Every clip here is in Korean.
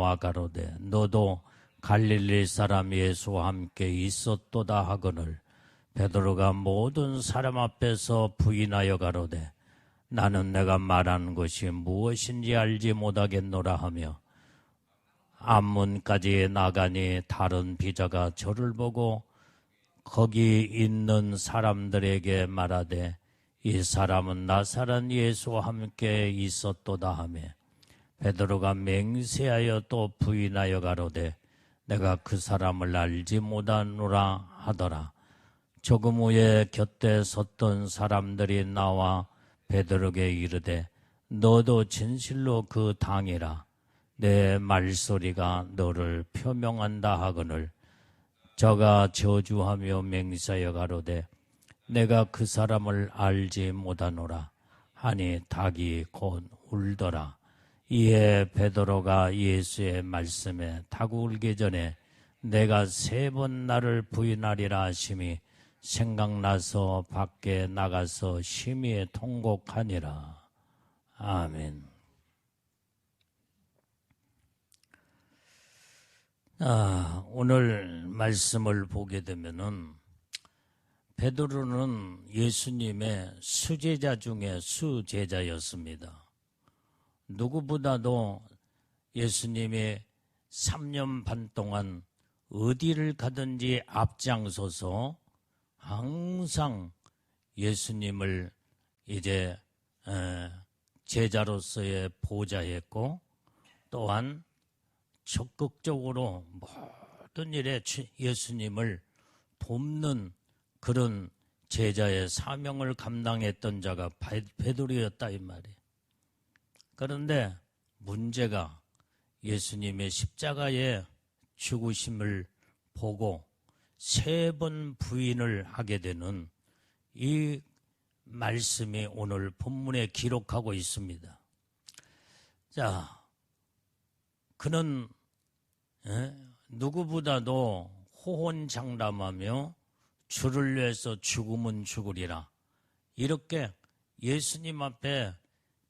나와 가로되 너도 갈릴리 사람 예수와 함께 있었도다 하거늘 베드로가 모든 사람 앞에서 부인하여 가로되 나는 내가 말하는 것이 무엇인지 알지 못하겠노라 하며 앞문까지 나가니 다른 비자가 저를 보고 거기 있는 사람들에게 말하되 이 사람은 나사렛 예수와 함께 있었도다 하며 베드로가 맹세하여 또 부인하여 가로되 내가 그 사람을 알지 못하노라 하더라. 조금 후에 곁에 섰던 사람들이 나와 베드로에게 이르되 너도 진실로 그 당이라 내 말소리가 너를 표명한다 하거늘 저가 저주하며 맹세하여 가로되 내가 그 사람을 알지 못하노라 하니 닭이 곧 울더라. 이에 베드로가 예수의 말씀에 닭 울기 전에 내가 3번 나를 부인하리라 하심이 생각나서 밖에 나가서 심히 통곡하니라. 아멘. 오늘 말씀을 보게 되면은 베드로는 예수님의 수제자 중에 수제자였습니다. 누구보다도 예수님이 3년 반 동안 어디를 가든지 앞장서서 항상 예수님을 이제 제자로서의 보좌했고 또한 적극적으로 모든 일에 예수님을 돕는 그런 제자의 사명을 감당했던 자가 베드로였다 이 말이에요. 그런데 문제가 예수님의 십자가의 죽으심을 보고 3번 부인을 하게 되는 이 말씀이 오늘 본문에 기록하고 있습니다. 자, 그는 누구보다도 호언장담하며 주를 위해서 죽으면 죽으리라 이렇게 예수님 앞에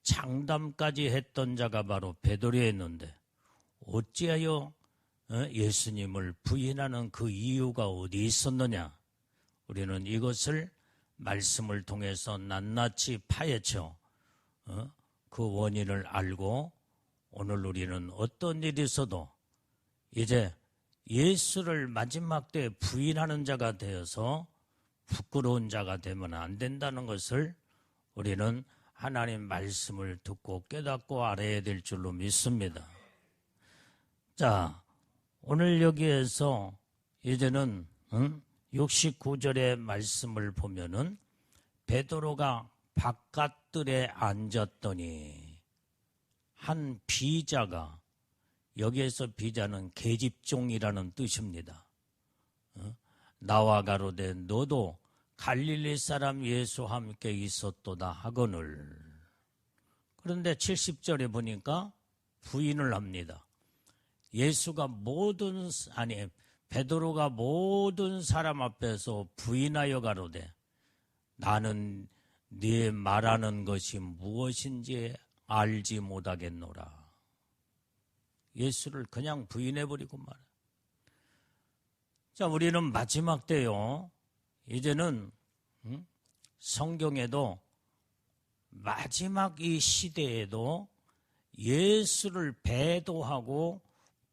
장담까지 했던 자가 바로 베드로였는데 어찌하여 예수님을 부인하는 그 이유가 어디 있었느냐? 우리는 이것을 말씀을 통해서 낱낱이 파헤쳐 그 원인을 알고 오늘 우리는 어떤 일이 있어도 이제 예수를 마지막 때에 부인하는 자가 되어서 부끄러운 자가 되면 안 된다는 것을 우리는 하나님 말씀을 듣고 깨닫고 알아야 될 줄로 믿습니다. 자, 오늘 여기에서 이제는 69절의 말씀을 보면은 베드로가 바깥들에 앉았더니 한 비자가 여기에서 비자는 계집종이라는 뜻입니다. 나와 가로되 너도 갈릴리 사람 예수와 함께 있었도다 하거늘. 그런데 70절에 보니까 부인을 합니다. 베드로가 모든 사람 앞에서 부인하여 가로되 나는 네 말하는 것이 무엇인지 알지 못하겠노라. 예수를 그냥 부인해버리고 말해. 자, 우리는 마지막 때요. 이제는 성경에도 마지막 이 시대에도 예수를 배도하고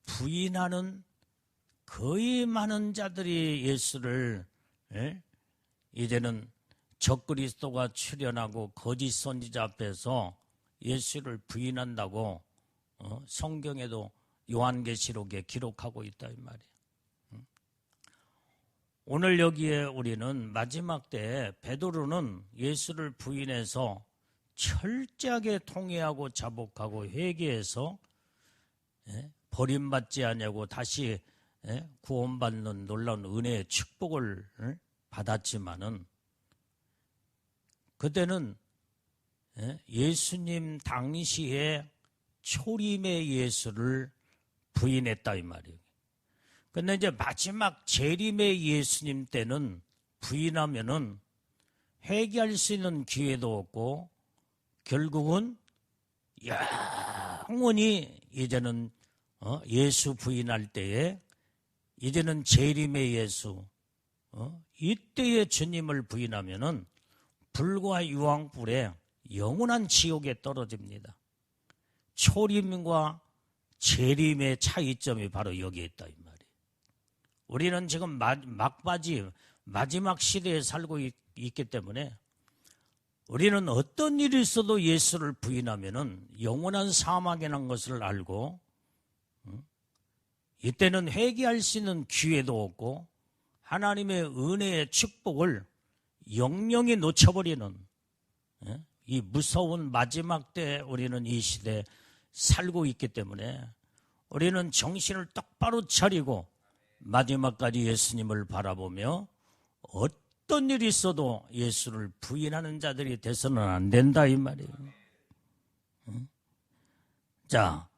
부인하는 거의 많은 자들이 예수를 이제는 적그리스도가 출현하고 거짓 선지자 앞에서 예수를 부인한다고 성경에도 요한계시록에 기록하고 있다 이 말이에요. 오늘 여기에 우리는 마지막 때에 베드로는 예수를 부인해서 철저하게 통회하고 자복하고 회개해서 버림받지 아니하고 다시 구원받는 놀라운 은혜의 축복을 받았지만은 그때는 예수님 당시에 초림의 예수를 부인했다 이 말이에요. 근데 이제 마지막 재림의 예수님 때는 부인하면은 회개할 수 있는 기회도 없고 결국은 영원히 이제는 예수 부인할 때에 이제는 재림의 예수, 이때의 주님을 부인하면은 불과 유황불에 영원한 지옥에 떨어집니다. 초림과 재림의 차이점이 바로 여기에 있다 이 말이에요. 우리는 지금 막바지 마지막 시대에 살고 있기 때문에 우리는 어떤 일이 있어도 예수를 부인하면은 영원한 사망이라는 것을 알고 이때는 회개할 수 있는 기회도 없고 하나님의 은혜의 축복을 영영히 놓쳐버리는 이 무서운 마지막 때 우리는 이 시대에 살고 있기 때문에 우리는 정신을 똑바로 차리고 마지막까지 예수님을 바라보며 어떤 일이 있어도 예수를 부인하는 자들이 돼서는 안 된다 이 말이에요. 자,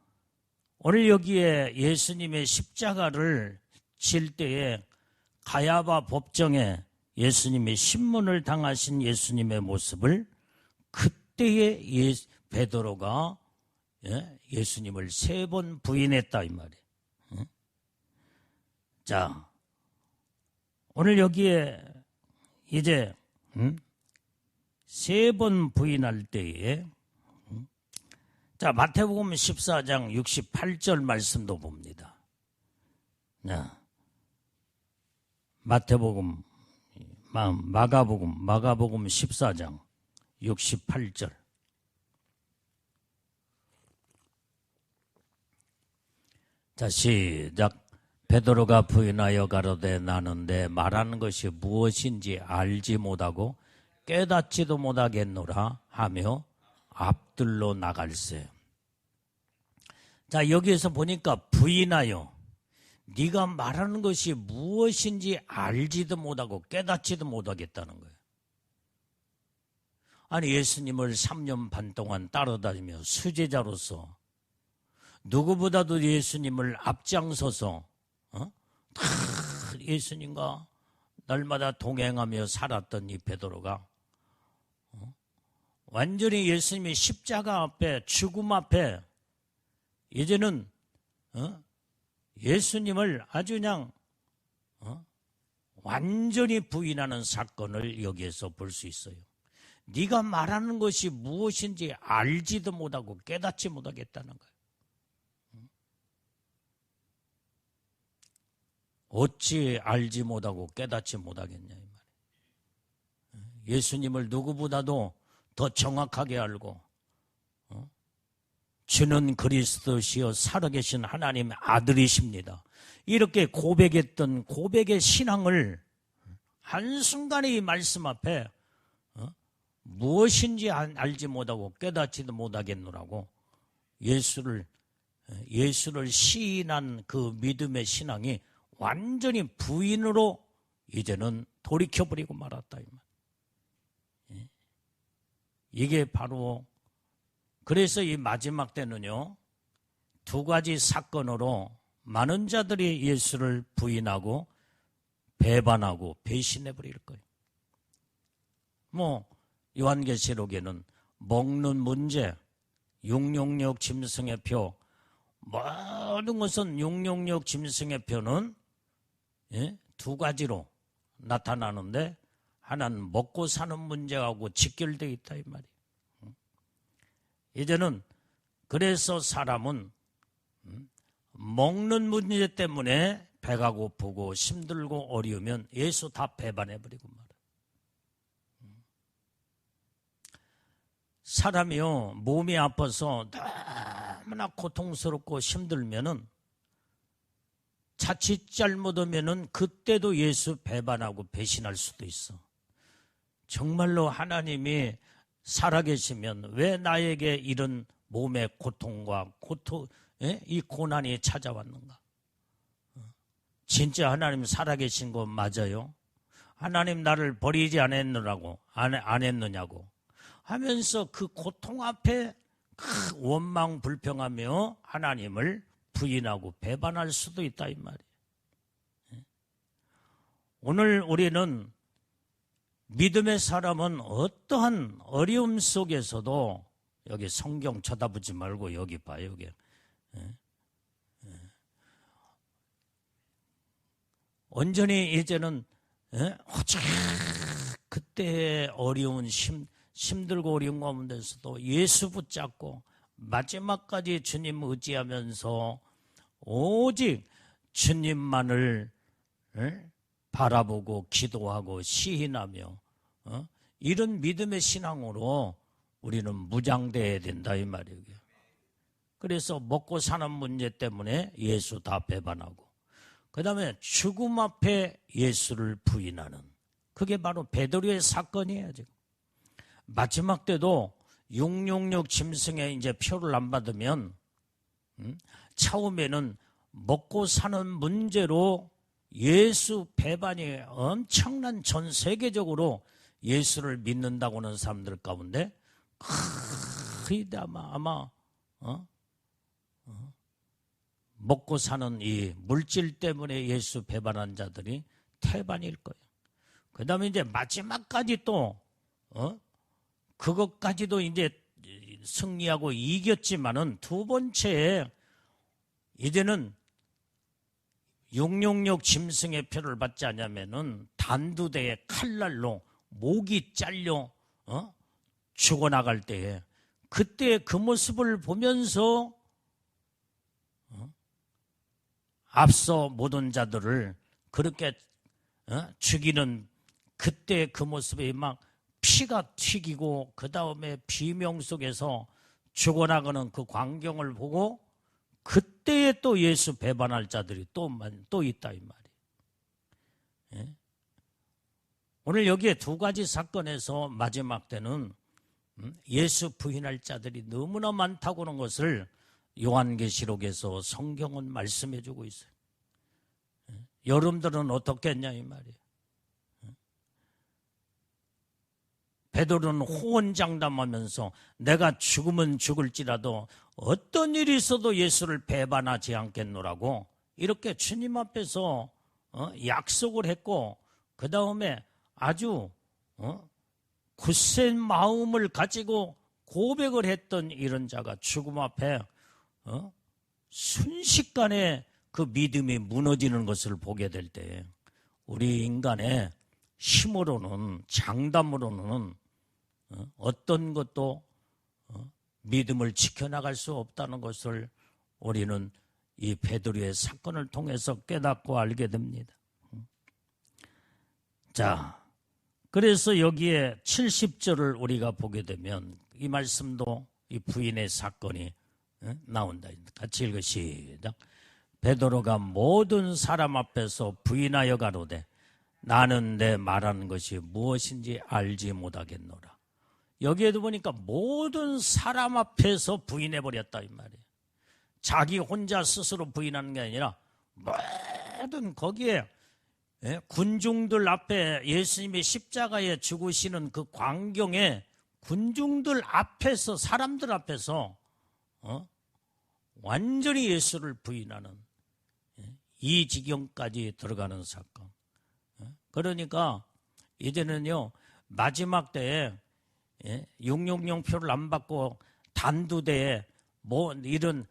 오늘 여기에 예수님의 십자가를 질 때에 가야바 법정에 예수님의 신문을 당하신 예수님의 모습을 그때에 베드로가 예수님을 3번 부인했다 이 말이에요. 자, 오늘 여기에 이제 3번 부인할 때에 자, 마태복음 14장 68절 말씀도 봅니다. 마태복음, 마가복음 14장 68절. 자, 시작. 베드로가 부인하여 가로되 나는 내 말하는 것이 무엇인지 알지 못하고 깨닫지도 못하겠노라 하며 앞들로 나갈세. 자, 여기에서 보니까 부인하여 네가 말하는 것이 무엇인지 알지도 못하고 깨닫지도 못하겠다는 거예요. 아니, 예수님을 3년 반 동안 따라다니며 수제자로서 누구보다도 예수님을 앞장서서 다 예수님과 날마다 동행하며 살았던 이 베드로가 완전히 예수님의 십자가 앞에, 죽음 앞에 이제는 예수님을 아주 그냥 완전히 부인하는 사건을 여기에서 볼 수 있어요. 네가 말하는 것이 무엇인지 알지도 못하고 깨닫지 못하겠다는 거예요. 어찌 알지 못하고 깨닫지 못하겠냐 이 말이에요. 예수님을 누구보다도 더 정확하게 알고 주는 그리스도시요 살아계신 하나님의 아들이십니다. 이렇게 고백했던 고백의 신앙을 한순간에 이 말씀 앞에 무엇인지 알지 못하고 깨닫지도 못하겠노라고 예수를 시인한 그 믿음의 신앙이 완전히 부인으로 이제는 돌이켜버리고 말았다. 이게 바로 그래서 이 마지막 때는요 2가지 사건으로 많은 자들이 예수를 부인하고 배반하고 배신해버릴 거예요. 요한계시록에는 먹는 문제, 666 짐승의 표, 모든 것은 666 짐승의 표는 2가지로 나타나는데 하나는 먹고 사는 문제하고 직결되어 있다 이 말이에요. 이제는 그래서 사람은 먹는 문제 때문에 배가 고프고 힘들고 어려우면 예수 다 배반해버리고 말이에요. 사람이요 몸이 아파서 너무나 고통스럽고 힘들면은 자칫 잘못하면은 그때도 예수 배반하고 배신할 수도 있어. 정말로 하나님이 살아계시면 왜 나에게 이런 몸의 고통과 이 고난이 찾아왔는가? 진짜 하나님 살아계신 거 맞아요? 하나님 나를 버리지 않았느냐고 하면서 그 고통 앞에 원망 불평하며 하나님을 부인하고 배반할 수도 있다 이 말이에요. 오늘 우리는 믿음의 사람은 어떠한 어려움 속에서도 여기 성경 쳐다보지 말고 여기 봐 여기 온전히 이제는 오직 그때의 어려운 힘들고 어려운 가운데서도 예수 붙잡고 마지막까지 주님 의지하면서 오직 주님만을 바라보고 기도하고 시인하며 이런 믿음의 신앙으로 우리는 무장돼야 된다 이 말이에요. 그래서 먹고 사는 문제 때문에 예수 다 배반하고 그 다음에 죽음 앞에 예수를 부인하는 그게 바로 베드로의 사건이에요. 지금 마지막 때도 666 짐승에 이제 표를 안 받으면 처음에는 먹고 사는 문제로 예수 배반이 엄청난 전 세계적으로 예수를 믿는다고 하는 사람들 가운데 거의 아마 먹고 사는 이 물질 때문에 예수 배반한 자들이 태반일 거예요. 그 다음에 이제 마지막까지 또 그것까지도 이제 승리하고 이겼지만은 두 번째에 이제는 666 짐승의 표를 받지 않으면은 단두대에 칼날로 목이 잘려 죽어나갈 때에 그때 그 모습을 보면서 앞서 모든 자들을 그렇게 죽이는 그때 그 모습에 막 피가 튀기고 그 다음에 비명 속에서 죽어나가는 그 광경을 보고 그때에 또 예수 배반할 자들이 또 있다 이 말이에요. 오늘 여기에 두 가지 사건에서 마지막 때는 예수 부인할 자들이 너무나 많다고 하는 것을 요한계시록에서 성경은 말씀해 주고 있어요. 여러분들은 어떻겠냐 이 말이에요. 베드로는 호언장담하면서 내가 죽으면 죽을지라도 어떤 일이 있어도 예수를 배반하지 않겠노라고 이렇게 주님 앞에서 약속을 했고 그 다음에 아주 굳센 마음을 가지고 고백을 했던 이런 자가 죽음 앞에 순식간에 그 믿음이 무너지는 것을 보게 될 때 우리 인간의 힘으로는 장담으로는 어떤 것도 믿음을 지켜나갈 수 없다는 것을 우리는 이 베드로의 사건을 통해서 깨닫고 알게 됩니다. 자, 그래서 여기에 70절을 우리가 보게 되면 이 말씀도 이 부인의 사건이 나온다. 같이 읽어 시작. 베드로가 모든 사람 앞에서 부인하여 가로되 나는 내 말하는 것이 무엇인지 알지 못하겠노라. 여기에도 보니까 모든 사람 앞에서 부인해버렸다 이 말이에요. 자기 혼자 스스로 부인하는 게 아니라 모든 거기에 군중들 앞에 예수님이 십자가에 죽으시는 그 광경에 군중들 앞에서 사람들 앞에서 완전히 예수를 부인하는 이 지경까지 들어가는 사건. 그러니까 이제는요 마지막 때에 666 표를 안 받고 단두대에 뭐 이런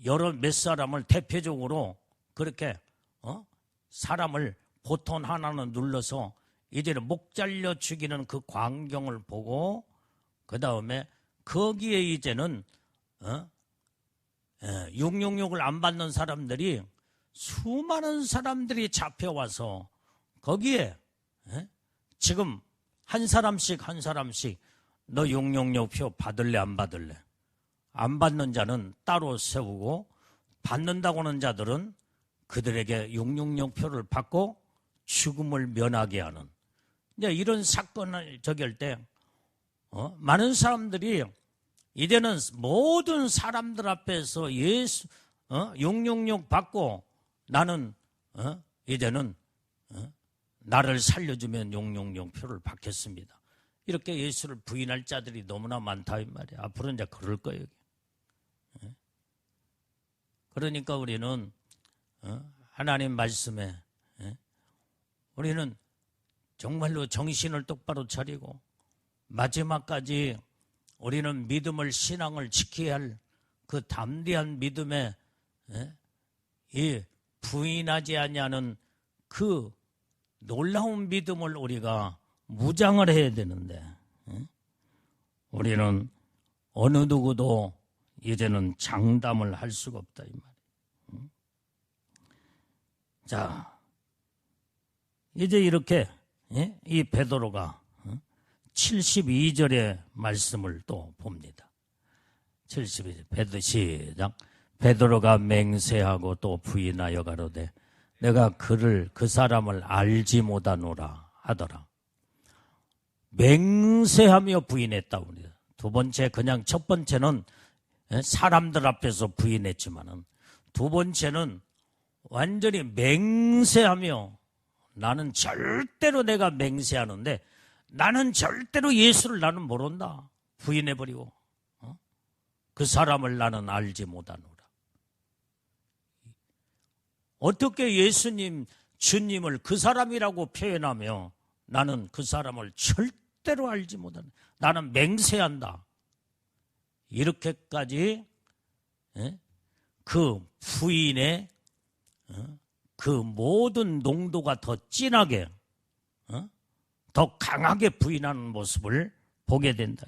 여러 몇 사람을 대표적으로 그렇게 사람을 보통 하나는 눌러서 이제는 목 잘려 죽이는 그 광경을 보고 그 다음에 거기에 이제는 666을 안 받는 사람들이 수많은 사람들이 잡혀와서 거기에 지금 한 사람씩 너 666 표 받을래 안 받을래? 안 받는 자는 따로 세우고 받는다고 하는 자들은 그들에게 666 표를 받고 죽음을 면하게 하는 이제 이런 사건을 저기할 때 많은 사람들이 이제는 모든 사람들 앞에서 예수 666 받고 나는 이제는 나를 살려주면 666 표를 받겠습니다. 이렇게 예수를 부인할 자들이 너무나 많다 이 말이에요. 앞으로 이제 그럴 거예요. 그러니까 우리는 하나님 말씀에 우리는 정말로 정신을 똑바로 차리고 마지막까지 우리는 믿음을 신앙을 지켜야 할 그 담대한 믿음에 이 부인하지 아니하는 그 그 놀라운 믿음을 우리가 무장을 해야 되는데, 우리는 어느 누구도 이제는 장담을 할 수가 없다 이 말이에요. 자, 이제 이렇게 이 베드로가 72절의 말씀을 또 봅니다. 72절 시작. 베드로가 맹세하고 또 부인하여 가로되 내가 그 사람을 알지 못하노라 하더라. 맹세하며 부인했다고 합니다. 두 번째, 그냥 첫 번째는 사람들 앞에서 부인했지만은 두 번째는 완전히 맹세하며 나는 절대로 내가 맹세하는데 나는 절대로 예수를 나는 모른다. 부인해버리고 그 사람을 나는 알지 못하노라. 어떻게 예수님, 주님을 그 사람이라고 표현하며 나는 그 사람을 절대로 알지 못한다. 나는 맹세한다. 이렇게까지 그 부인의 그 모든 농도가 더 진하게 더 강하게 부인하는 모습을 보게 된다.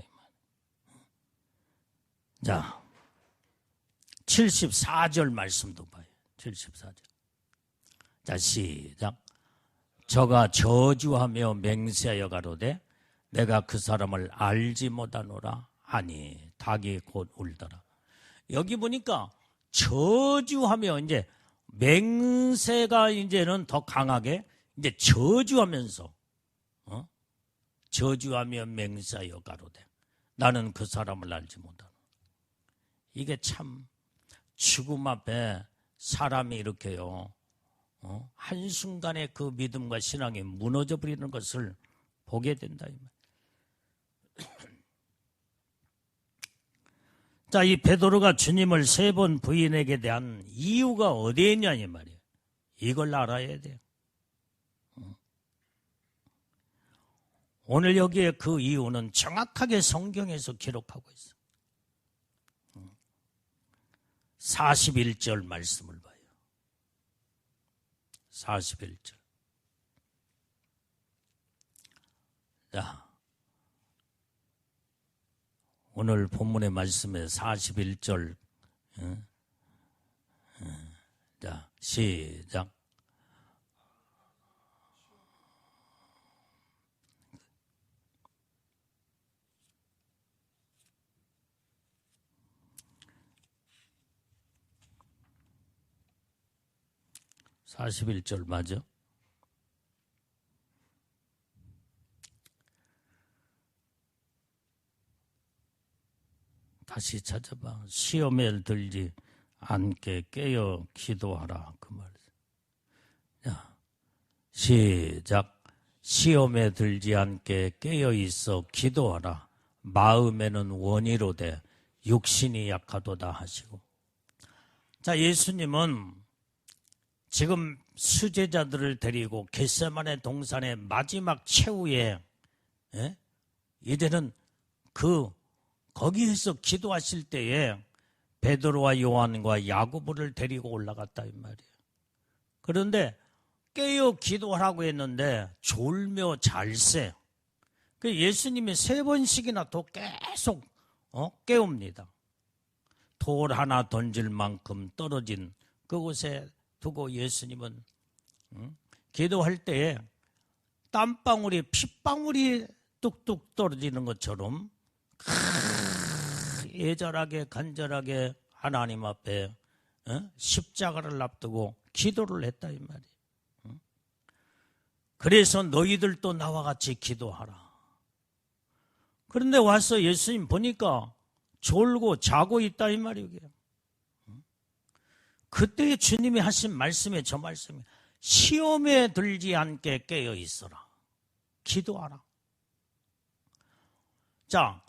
자, 74절 말씀도 봐요. 74절. 자, 시작. 저가 저주하며 맹세하여 가로되 내가 그 사람을 알지 못하노라 하니 닭이 곧 울더라. 여기 보니까 저주하며 이제 맹세가 이제는 더 강하게 이제 저주하면서 저주하며 맹세하여 가로되 나는 그 사람을 알지 못하노라. 이게 참 죽음 앞에 사람이 이렇게요. 한순간에 그 믿음과 신앙이 무너져 버리는 것을 보게 된다. 자, 이 베드로가 주님을 3번 부인에게 대한 이유가 어디에 있냐 이 말이에요. 이걸 알아야 돼요. 오늘 여기에 그 이유는 정확하게 성경에서 기록하고 있어요. 41절 말씀을 봐요. 41절. 자, 오늘 본문의 말씀에 41절. 자, 시작. (41절) 맞아? 다시 찾아봐. 시험에 들지 않게 깨어 기도하라. 그 말. 자, 시작. 시험에 들지 않게 깨어 있어 기도하라. 마음에는 원이로되 육신이 약하도다 하시고. 자, 예수님은 지금 수제자들을 데리고 겟세마네 동산의 마지막 최후에 이제는 거기에서 기도하실 때에 베드로와 요한과 야고보를 데리고 올라갔다 이 말이에요. 그런데 깨어 기도하라고 했는데 졸며 잘세. 그 예수님이 3번씩이나 또 계속 깨웁니다. 돌 하나 던질 만큼 떨어진 그곳에 두고 예수님은 기도할 때에 땀방울이 핏방울이 뚝뚝 떨어지는 것처럼 애절하게 간절하게 하나님 앞에 십자가를 앞두고 기도를 했다 이 말이에요. 그래서 너희들도 나와 같이 기도하라. 그런데 와서 예수님 보니까 졸고 자고 있다 이 말이에요. 그때 주님이 하신 말씀에 저 말씀이 시험에 들지 않게 깨어 있어라. 기도하라. 자,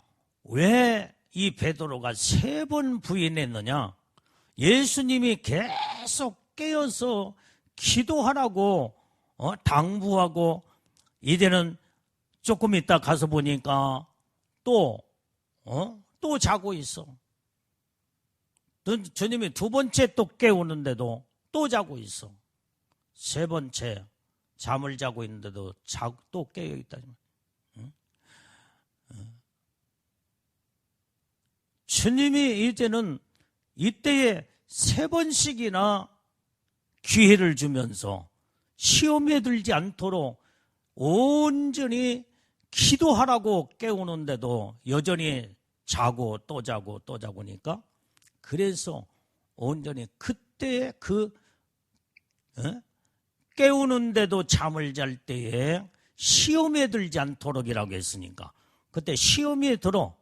왜 이 베드로가 3번 부인했느냐? 예수님이 계속 깨어서 기도하라고 당부하고 이제는 조금 있다 가서 보니까 또 자고 있어. 주님이 2번째 또 깨우는데도 또 자고 있어. 3번째 잠을 자고 있는데도 또 깨어 있다. 주님이 이제는 이때에 3번씩이나 기회를 주면서 시험에 들지 않도록 온전히 기도하라고 깨우는데도 여전히 자고 또 자고 또 자고니까, 그래서 온전히 그때 깨우는데도 잠을 잘 때에 시험에 들지 않도록이라고 했으니까, 그때 시험에 들어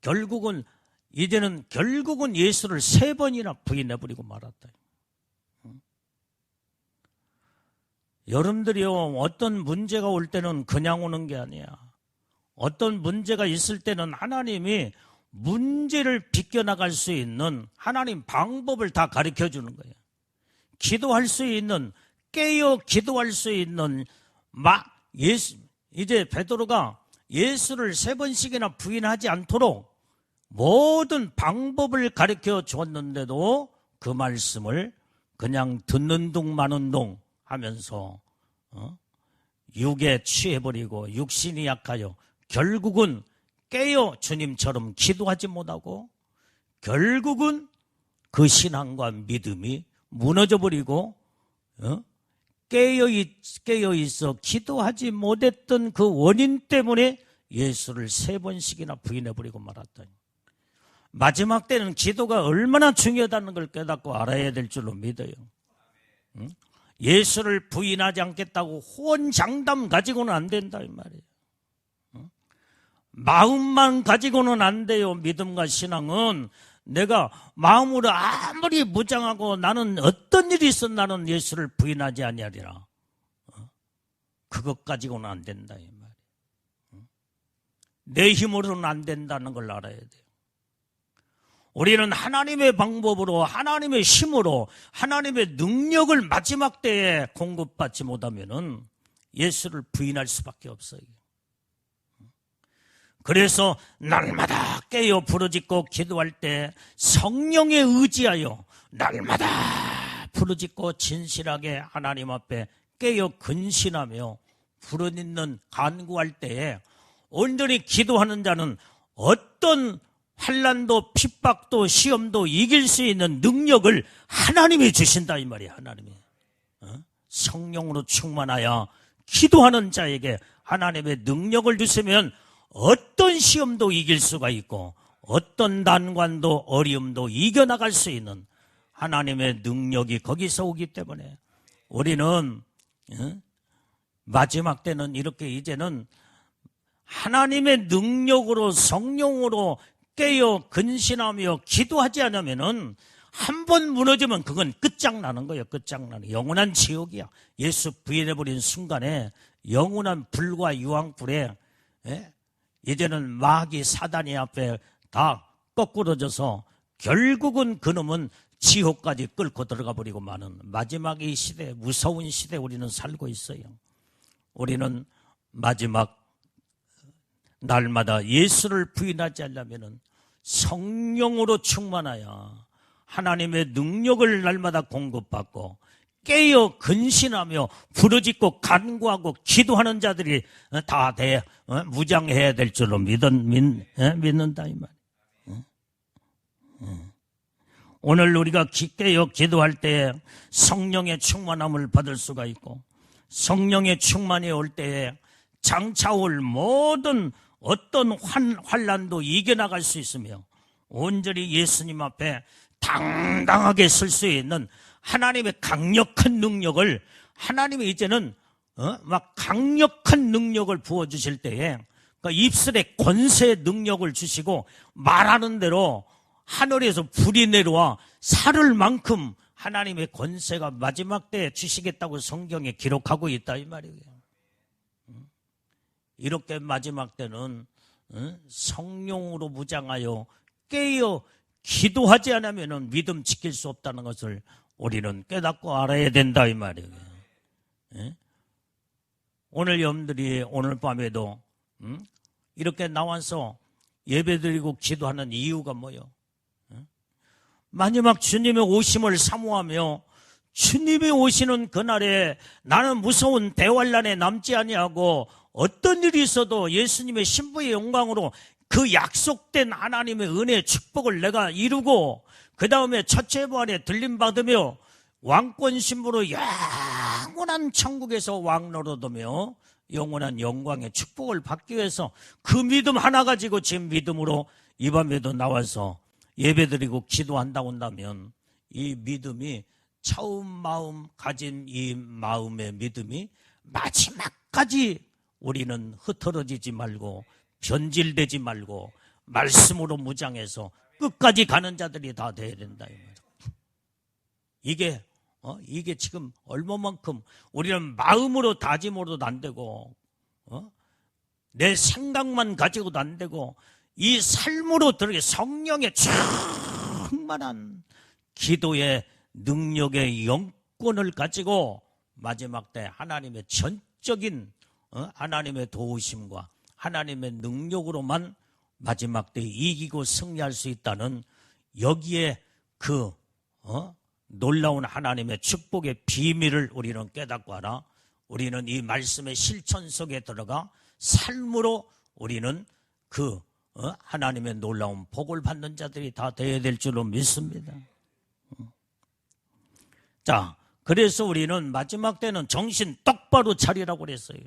결국은 예수를 3번이나 부인해버리고 말았다. 여러분들이요, 어떤 문제가 올 때는 그냥 오는 게 아니야. 어떤 문제가 있을 때는 하나님이 문제를 비껴나갈 수 있는 하나님 방법을 다 가르쳐 주는 거예요. 기도할 수 있는, 깨어 기도할 수 있는, 이제 베드로가 예수를 3번씩이나 부인하지 않도록 모든 방법을 가르쳐 줬는데도 그 말씀을 그냥 듣는 둥 마는 둥 하면서 육에 취해버리고 육신이 약하여 결국은 깨어 주님처럼 기도하지 못하고, 결국은 그 신앙과 믿음이 무너져버리고 깨어 있어 기도하지 못했던 그 원인 때문에 예수를 3번씩이나 부인해버리고 말았다. 마지막 때는 기도가 얼마나 중요하다는 걸 깨닫고 알아야 될 줄로 믿어요. 예수를 부인하지 않겠다고 호언장담 가지고는 안 된다 이 말이에요. 마음만 가지고는 안 돼요. 믿음과 신앙은 내가 마음으로 아무리 무장하고 나는 어떤 일이 있어 나는 예수를 부인하지 아니하리라, 그것 가지고는 안 된다 이 말이에요. 내 힘으로는 안 된다는 걸 알아야 돼요. 우리는 하나님의 방법으로, 하나님의 힘으로, 하나님의 능력을 마지막 때에 공급받지 못하면은 예수를 부인할 수밖에 없어요. 그래서 날마다 깨어 부르짖고 기도할 때 성령에 의지하여 날마다 부르짖고 진실하게 하나님 앞에 깨어 근신하며 부르짖는 간구할 때에 온전히 기도하는 자는 어떤 환난도 핍박도 시험도 이길 수 있는 능력을 하나님이 주신다 이 말이야. 하나님이 성령으로 충만하여 기도하는 자에게 하나님의 능력을 주시면 어떤 시험도 이길 수가 있고 어떤 난관도 어려움도 이겨나갈 수 있는 하나님의 능력이 거기서 오기 때문에 우리는 마지막 때는 이렇게 이제는 하나님의 능력으로 성령으로 깨어 근신하며 기도하지 않으면은 한 번 무너지면 그건 끝장나는 거예요. 끝장나는 영원한 지옥이야. 예수 부인해버린 순간에 영원한 불과 유황불에 이제는 마귀 사단이 앞에 다 거꾸러져서 결국은 그놈은 지옥까지 끌고 들어가 버리고 마는 마지막 이 시대, 무서운 시대에 우리는 살고 있어요. 우리는 마지막 날마다 예수를 부인하지 않으면 성령으로 충만하여 하나님의 능력을 날마다 공급받고 깨어 근신하며 부르짖고 간구하고 기도하는 자들이 다 무장해야 될 줄로 믿는다 이 말이에요. 오늘 우리가 깨어 기도할 때 성령의 충만함을 받을 수가 있고 성령의 충만이 올 때에 장차 올 모든 어떤 환난도 이겨나갈 수 있으며 온전히 예수님 앞에 당당하게 설 수 있는 하나님의 강력한 능력을 하나님이 이제는 막 강력한 능력을 부어주실 때에 그러니까 입술에 권세의 능력을 주시고 말하는 대로 하늘에서 불이 내려와 사를 만큼 하나님의 권세가 마지막 때에 주시겠다고 성경에 기록하고 있다 이 말이에요. 이렇게 마지막 때는 성령으로 무장하여 깨어 기도하지 않으면 믿음 지킬 수 없다는 것을 우리는 깨닫고 알아야 된다 이 말이에요. 오늘 여러분들이 오늘 밤에도 이렇게 나와서 예배드리고 기도하는 이유가 뭐예요? 마지막 주님의 오심을 사모하며 주님이 오시는 그날에 나는 무서운 대환란에 남지 아니하고 어떤 일이 있어도 예수님의 신부의 영광으로 그 약속된 하나님의 은혜의 축복을 내가 이루고 그 다음에 첫째 부활에 들림받으며 왕권 신부로 영원한 천국에서 왕노릇하며 영원한 영광의 축복을 받기 위해서 그 믿음 하나 가지고 지금 믿음으로 이 밤에도 나와서 예배드리고 기도한다고 한다면 이 믿음이 처음 마음 가진 이 마음의 믿음이 마지막까지 우리는 흩어지지 말고 변질되지 말고 말씀으로 무장해서 끝까지 가는 자들이 다 돼야 된다. 이게 지금 얼마만큼 우리는 마음으로 다짐으로도 안 되고 내 생각만 가지고도 안 되고 이 삶으로 들어게 성령의 충만한 기도의 능력의 영권을 가지고 마지막 때 하나님의 전적인 하나님의 도우심과 하나님의 능력으로만 마지막 때 이기고 승리할 수 있다는 여기에 그 놀라운 하나님의 축복의 비밀을 우리는 깨닫고 알아. 우리는 이 말씀의 실천 속에 들어가 삶으로 우리는 그 하나님의 놀라운 복을 받는 자들이 다 되어야 될 줄로 믿습니다. 자, 그래서 우리는 마지막 때는 정신 똑바로 차리라고 그랬어요.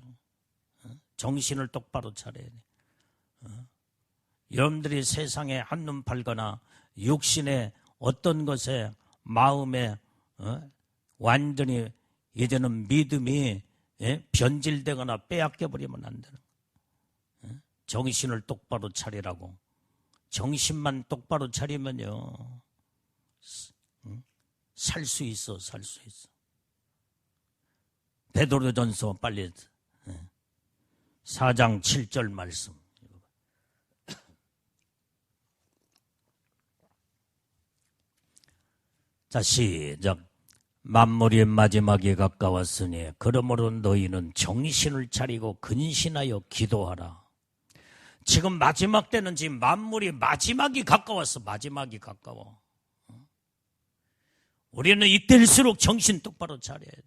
정신을 똑바로 차려야 돼. 여러분들이 세상에 한눈 팔거나 육신의 어떤 것에 마음에 완전히 이제는 믿음이 변질되거나 빼앗겨버리면 안 되는 거예요. 정신을 똑바로 차리라고. 정신만 똑바로 차리면요 살 수 있어. 베드로전서 빨리 4장 7절 말씀. 자, 시작. 만물이 마지막에 가까웠으니 그러므로 너희는 정신을 차리고 근신하여 기도하라. 지금 마지막 때는 지금 만물이 마지막이 가까웠어. 마지막이 가까워. 우리는 이때일수록 정신 똑바로 차려야 돼요.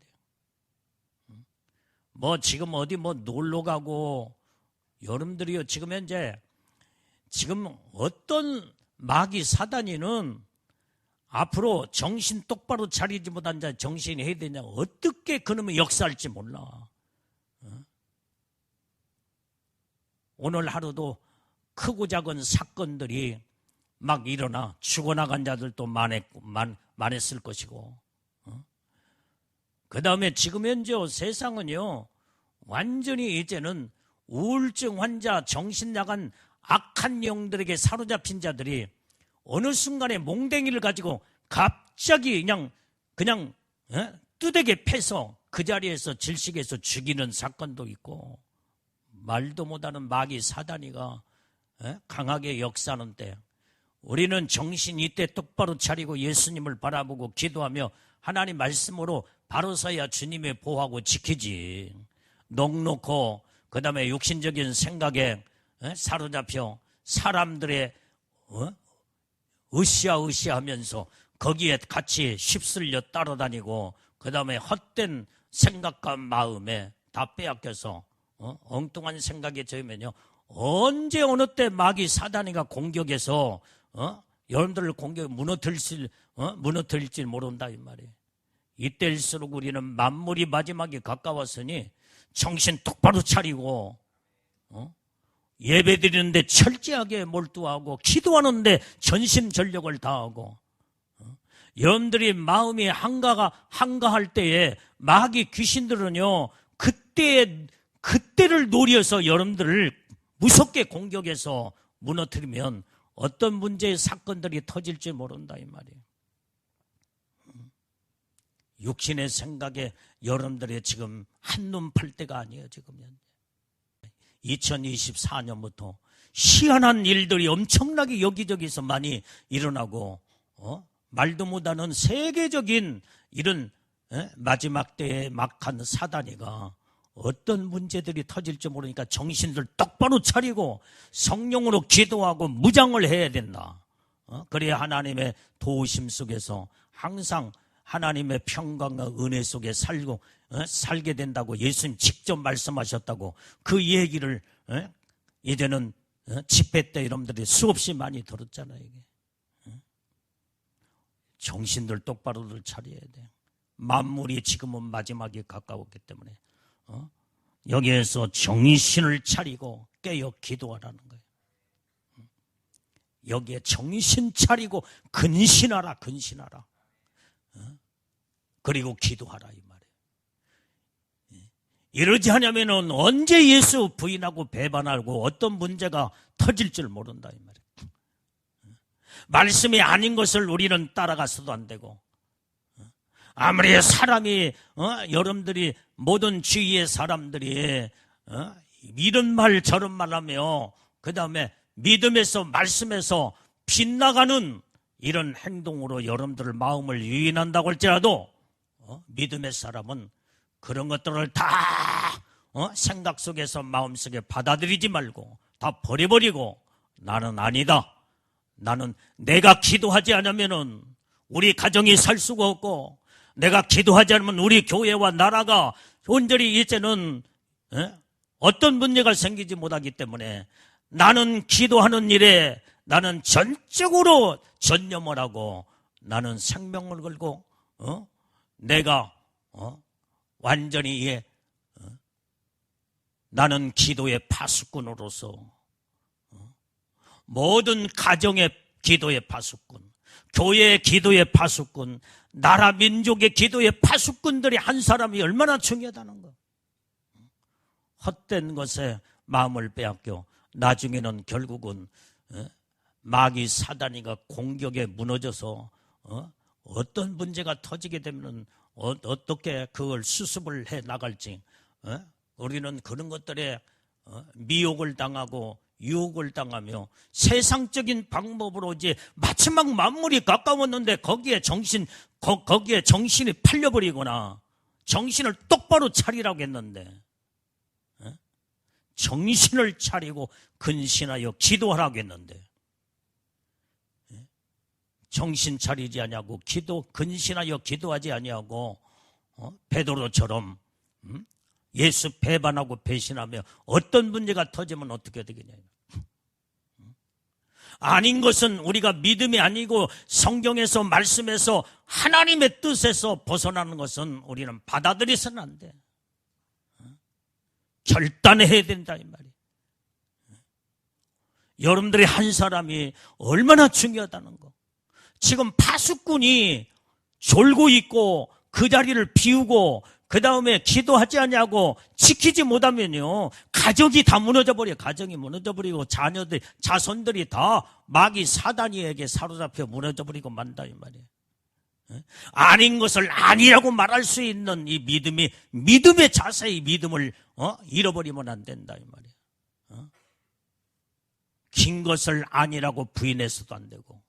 지금 어디 놀러 가고 여러분들이요 지금 현재 지금 어떤 마귀 사단이는 앞으로 정신 똑바로 차리지 못한 자 정신이 해야 되냐 어떻게 그놈의 역사할지 몰라. 오늘 하루도 크고 작은 사건들이 막 일어나 죽어나간 자들도 많았을 것이고 그 다음에 지금 현재 세상은요 완전히 이제는 우울증 환자 정신 나간 악한 영들에게 사로잡힌 자들이 어느 순간에 몽댕이를 가지고 갑자기 그냥 뚜대게 패서 그 자리에서 질식해서 죽이는 사건도 있고 말도 못하는 마귀 사단이가 강하게 역사하는 때 우리는 정신 이때 똑바로 차리고 예수님을 바라보고 기도하며 하나님 말씀으로 바로 서야 주님의 보호하고 지키지. 넉넉고 그 다음에 육신적인 생각에 사로잡혀 사람들의 으쌰으쌰하면서 거기에 같이 휩쓸려 따라다니고 그 다음에 헛된 생각과 마음에 다 빼앗겨서 엉뚱한 생각에 젖으면요 언제 어느 때 마귀 사단이가 공격해서 여러분들을 무너뜨릴지 모른다 이 말이에요. 이때일수록 우리는 만물이 마지막에 가까웠으니 정신 똑바로 차리고 예배드리는데 철저하게 몰두하고 기도하는데 전심전력을 다하고 여러분들이 마음이 한가할 때에 마귀 귀신들은요 그때를 노려서 여러분들을 무섭게 공격해서 무너뜨리면 어떤 문제의 사건들이 터질지 모른다 이 말이에요. 육신의 생각에 여러분들의 지금 한눈 팔 때가 아니에요. 지금 2024년부터 희한한 일들이 엄청나게 여기저기서 많이 일어나고 말도 못하는 세계적인 이런 마지막 때에 막한 사단이가 어떤 문제들이 터질지 모르니까 정신들 똑바로 차리고 성령으로 기도하고 무장을 해야 된다. 그래야 하나님의 도우심 속에서 항상 하나님의 평강과 은혜 속에 살게 된다고 예수님 직접 말씀하셨다고 그 얘기를 이제는 집회 때 여러분들이 수없이 많이 들었잖아요. 이게. 정신들 똑바로들 차려야 돼요. 만물이 지금은 마지막에 가까웠기 때문에 여기에서 정신을 차리고 깨어 기도하라는 거예요. 여기에 정신 차리고 근신하라, 근신하라. 그리고 기도하라 이 말이에요. 이러지 않으면 언제 예수 부인하고 배반하고 어떤 문제가 터질 줄 모른다 이 말이에요. 말씀이 아닌 것을 우리는 따라가서도 안 되고, 아무리 사람이 여러분들이 모든 주위의 사람들이 이런 말 저런 말 하며 그 다음에 믿음에서 말씀에서 빗나가는 이런 행동으로 여러분들 마음을 유인한다고 할지라도 믿음의 사람은 그런 것들을 다 생각 속에서 마음속에 받아들이지 말고 다 버려버리고, 나는 아니다, 나는 내가 기도하지 않으면은 우리 가정이 살 수가 없고, 내가 기도하지 않으면 우리 교회와 나라가 온전히 이제는 어떤 문제가 생기지 못하기 때문에 나는 기도하는 일에 나는 전적으로 전념을 하고 나는 생명을 걸고 내가 완전히 나는 기도의 파수꾼으로서 모든 가정의 기도의 파수꾼, 교회의 기도의 파수꾼, 나라 민족의 기도의 파수꾼들이 한 사람이 얼마나 중요하다는 거. 헛된 것에 마음을 빼앗겨 나중에는 결국은 마귀 사단이가 공격에 무너져서 어떤 문제가 터지게 되면 어떻게 그걸 수습을 해 나갈지, 우리는 그런 것들에 미혹을 당하고 유혹을 당하며 세상적인 방법으로 이제 마지막 만물이 가까웠는데 거기에 정신이 팔려버리거나 정신을 똑바로 차리라고 했는데 정신을 차리고 근신하여 기도하라고 했는데 정신 차리지 아니하고 근신하여 기도하지 아니하고 베드로처럼 예수 배반하고 배신하며 어떤 문제가 터지면 어떻게 되겠냐. 아닌 것은 우리가 믿음이 아니고 성경에서 말씀에서 하나님의 뜻에서 벗어나는 것은 우리는 받아들여서는 안 돼. 결단해야 된다 이 말이에요. 여러분들이 한 사람이 얼마나 중요하다는 거. 지금 파수꾼이 졸고 있고 그 자리를 비우고 그 다음에 기도하지 않냐고 지키지 못하면요, 가정이 다 무너져버려요. 가정이 무너져버리고 자녀들, 자손들이 다 마귀 사단이에게 사로잡혀 무너져버리고 만다 이 말이에요. 아닌 것을 아니라고 말할 수 있는 이 믿음의 자세의 믿음을 잃어버리면 안 된다 이 말이에요. 긴 것을 아니라고 부인해서도 안 되고,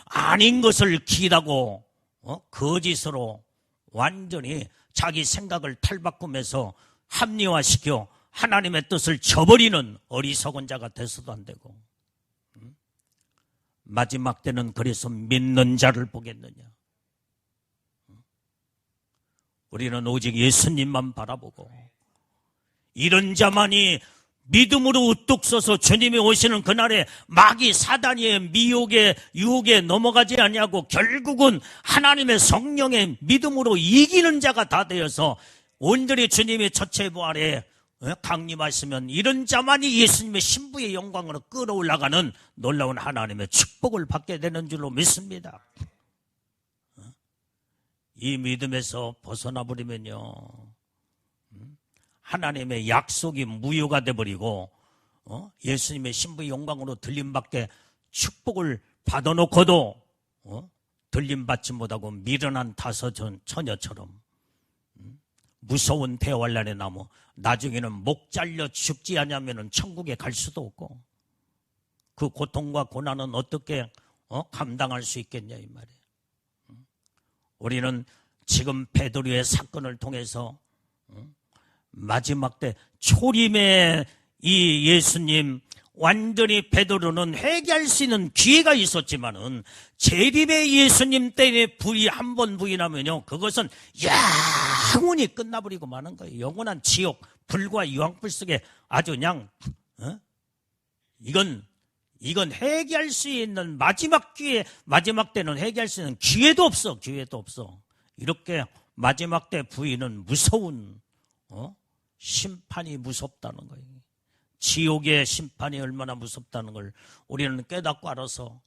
아닌 것을 기라고 거짓으로 완전히 자기 생각을 탈바꿈해서 합리화시켜 하나님의 뜻을 저버리는 어리석은 자가 돼서도 안 되고, 마지막 때는 그래서 믿는 자를 보겠느냐. 우리는 오직 예수님만 바라보고 이런 자만이 믿음으로 우뚝 서서 주님이 오시는 그날에 마귀 사단의 미혹에 유혹에 넘어가지 아니하고 결국은 하나님의 성령의 믿음으로 이기는 자가 다 되어서 온전히 주님의 첫체부 아래 강림하시면 이런 자만이 예수님의 신부의 영광으로 끌어올라가는 놀라운 하나님의 축복을 받게 되는 줄로 믿습니다. 이 믿음에서 벗어나 버리면요, 하나님의 약속이 무효가 돼버리고 예수님의 신부의 영광으로 들림받게 축복을 받아놓고도 들림받지 못하고 미련한 다소전 처녀처럼 무서운 대환란에 남아 나중에는 목 잘려 죽지 않으면 천국에 갈 수도 없고, 그 고통과 고난은 어떻게 감당할 수 있겠냐 이 말이에요. 우리는 지금 베드로의 사건을 통해서 마지막 때 초림의 이 예수님 완전히 베드로는 회개할 수 있는 기회가 있었지만은 재림의 예수님 때에 한 번 부인하면요, 그것은 영원히 끝나버리고 마는 거예요. 영원한 지옥, 불과 유황불 속에 아주 그냥 이건 회개할 수 있는 마지막 기회, 마지막 때는 회개할 수 있는 기회도 없어. 이렇게 마지막 때 부인은 무서운 심판이 무섭다는 거예요. 지옥의 심판이 얼마나 무섭다는 걸 우리는 깨닫고 알아서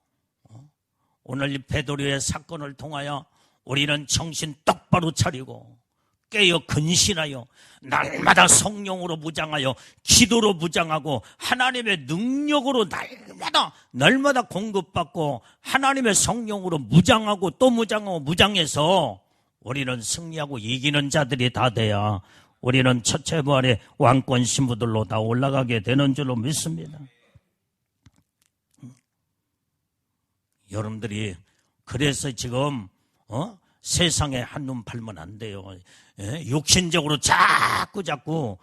오늘 이 베드로의 사건을 통하여 우리는 정신 똑바로 차리고 깨어 근신하여 날마다 성령으로 무장하여 기도로 무장하고 하나님의 능력으로 날마다 공급받고 하나님의 성령으로 무장하고 또 무장하고 무장해서 우리는 승리하고 이기는 자들이 다 돼야 우리는 첫째 부활의 왕권 신부들로 다 올라가게 되는 줄로 믿습니다. 여러분들이 그래서 지금 세상에 한눈 팔면 안 돼요. 육신적으로 자꾸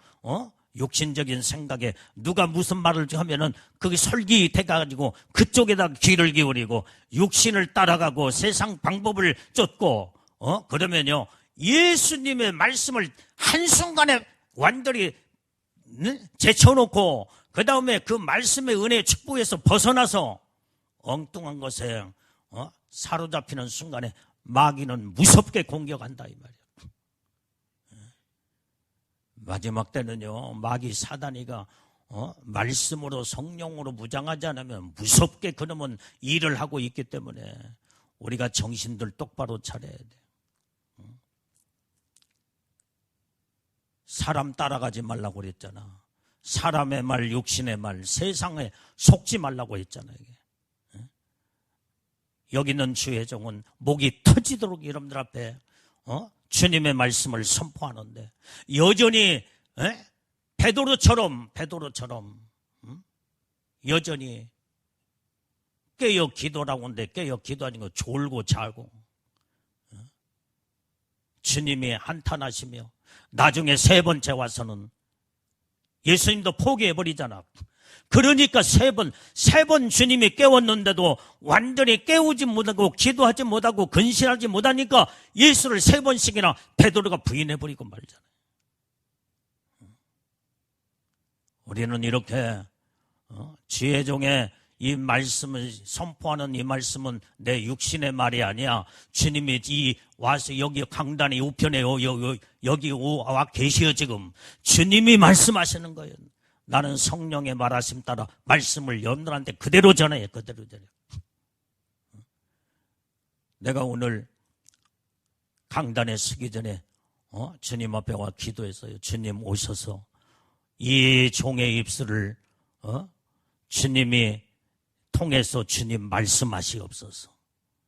육신적인 생각에 누가 무슨 말을 하면은 그게 솔깃해가지고 그쪽에다 귀를 기울이고 육신을 따라가고 세상 방법을 쫓고 그러면요, 예수님의 말씀을 한순간에 완전히 제쳐놓고 그 다음에 그 말씀의 은혜의 축복에서 벗어나서 엉뚱한 것에 사로잡히는 순간에 마귀는 무섭게 공격한다 이 말이야. 마지막 때는요, 마귀 사단이가 말씀으로 성령으로 무장하지 않으면 무섭게 그놈은 일을 하고 있기 때문에 우리가 정신들 똑바로 차려야 돼. 사람 따라가지 말라고 그랬잖아. 사람의 말, 육신의 말, 세상에 속지 말라고 했잖아. 이게. 여기 있는 주의 종은 목이 터지도록 여러분들 앞에 주님의 말씀을 선포하는데 여전히 베드로처럼 여전히 깨어 기도라고 하는데 깨어 기도하는 거 졸고 자고 주님이 한탄하시며 나중에 세 번째 와서는 예수님도 포기해버리잖아. 그러니까 세 번 주님이 깨웠는데도 완전히 깨우지 못하고 기도하지 못하고 근신하지 못하니까 예수를 세 번씩이나 베드로가 부인해버리고 말잖아요. 우리는 이렇게 지혜 종의 이 말씀을 선포하는 이 말씀은 내 육신의 말이 아니야. 주님이 와서 여기 강단의 우편에 여기 와 계시어 지금 주님이 말씀하시는 거예요. 나는 성령의 말하심 따라 말씀을 여러분들한테 그대로 전해. 내가 오늘 강단에 서기 전에 주님 앞에 와 기도했어요. 주님 오셔서 이 종의 입술을 주님이 통해서 주님 말씀하시옵소서.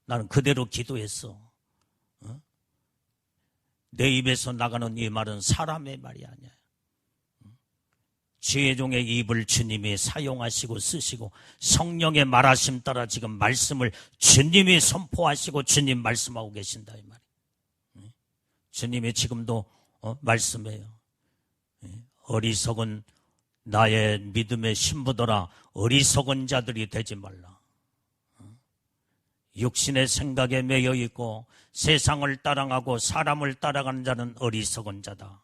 나는 그대로 기도했어. 내 입에서 나가는 이 말은 사람의 말이 아니야. 지혜 종의 입을 주님이 사용하시고 쓰시고 성령의 말하심 따라 지금 말씀을 주님이 선포하시고 주님 말씀하고 계신다 이 말이에요. 주님이 지금도 말씀해요. 어리석은 나의 믿음의 신부들아, 어리석은 자들이 되지 말라. 육신의 생각에 매여 있고 세상을 따라가고 사람을 따라가는 자는 어리석은 자다.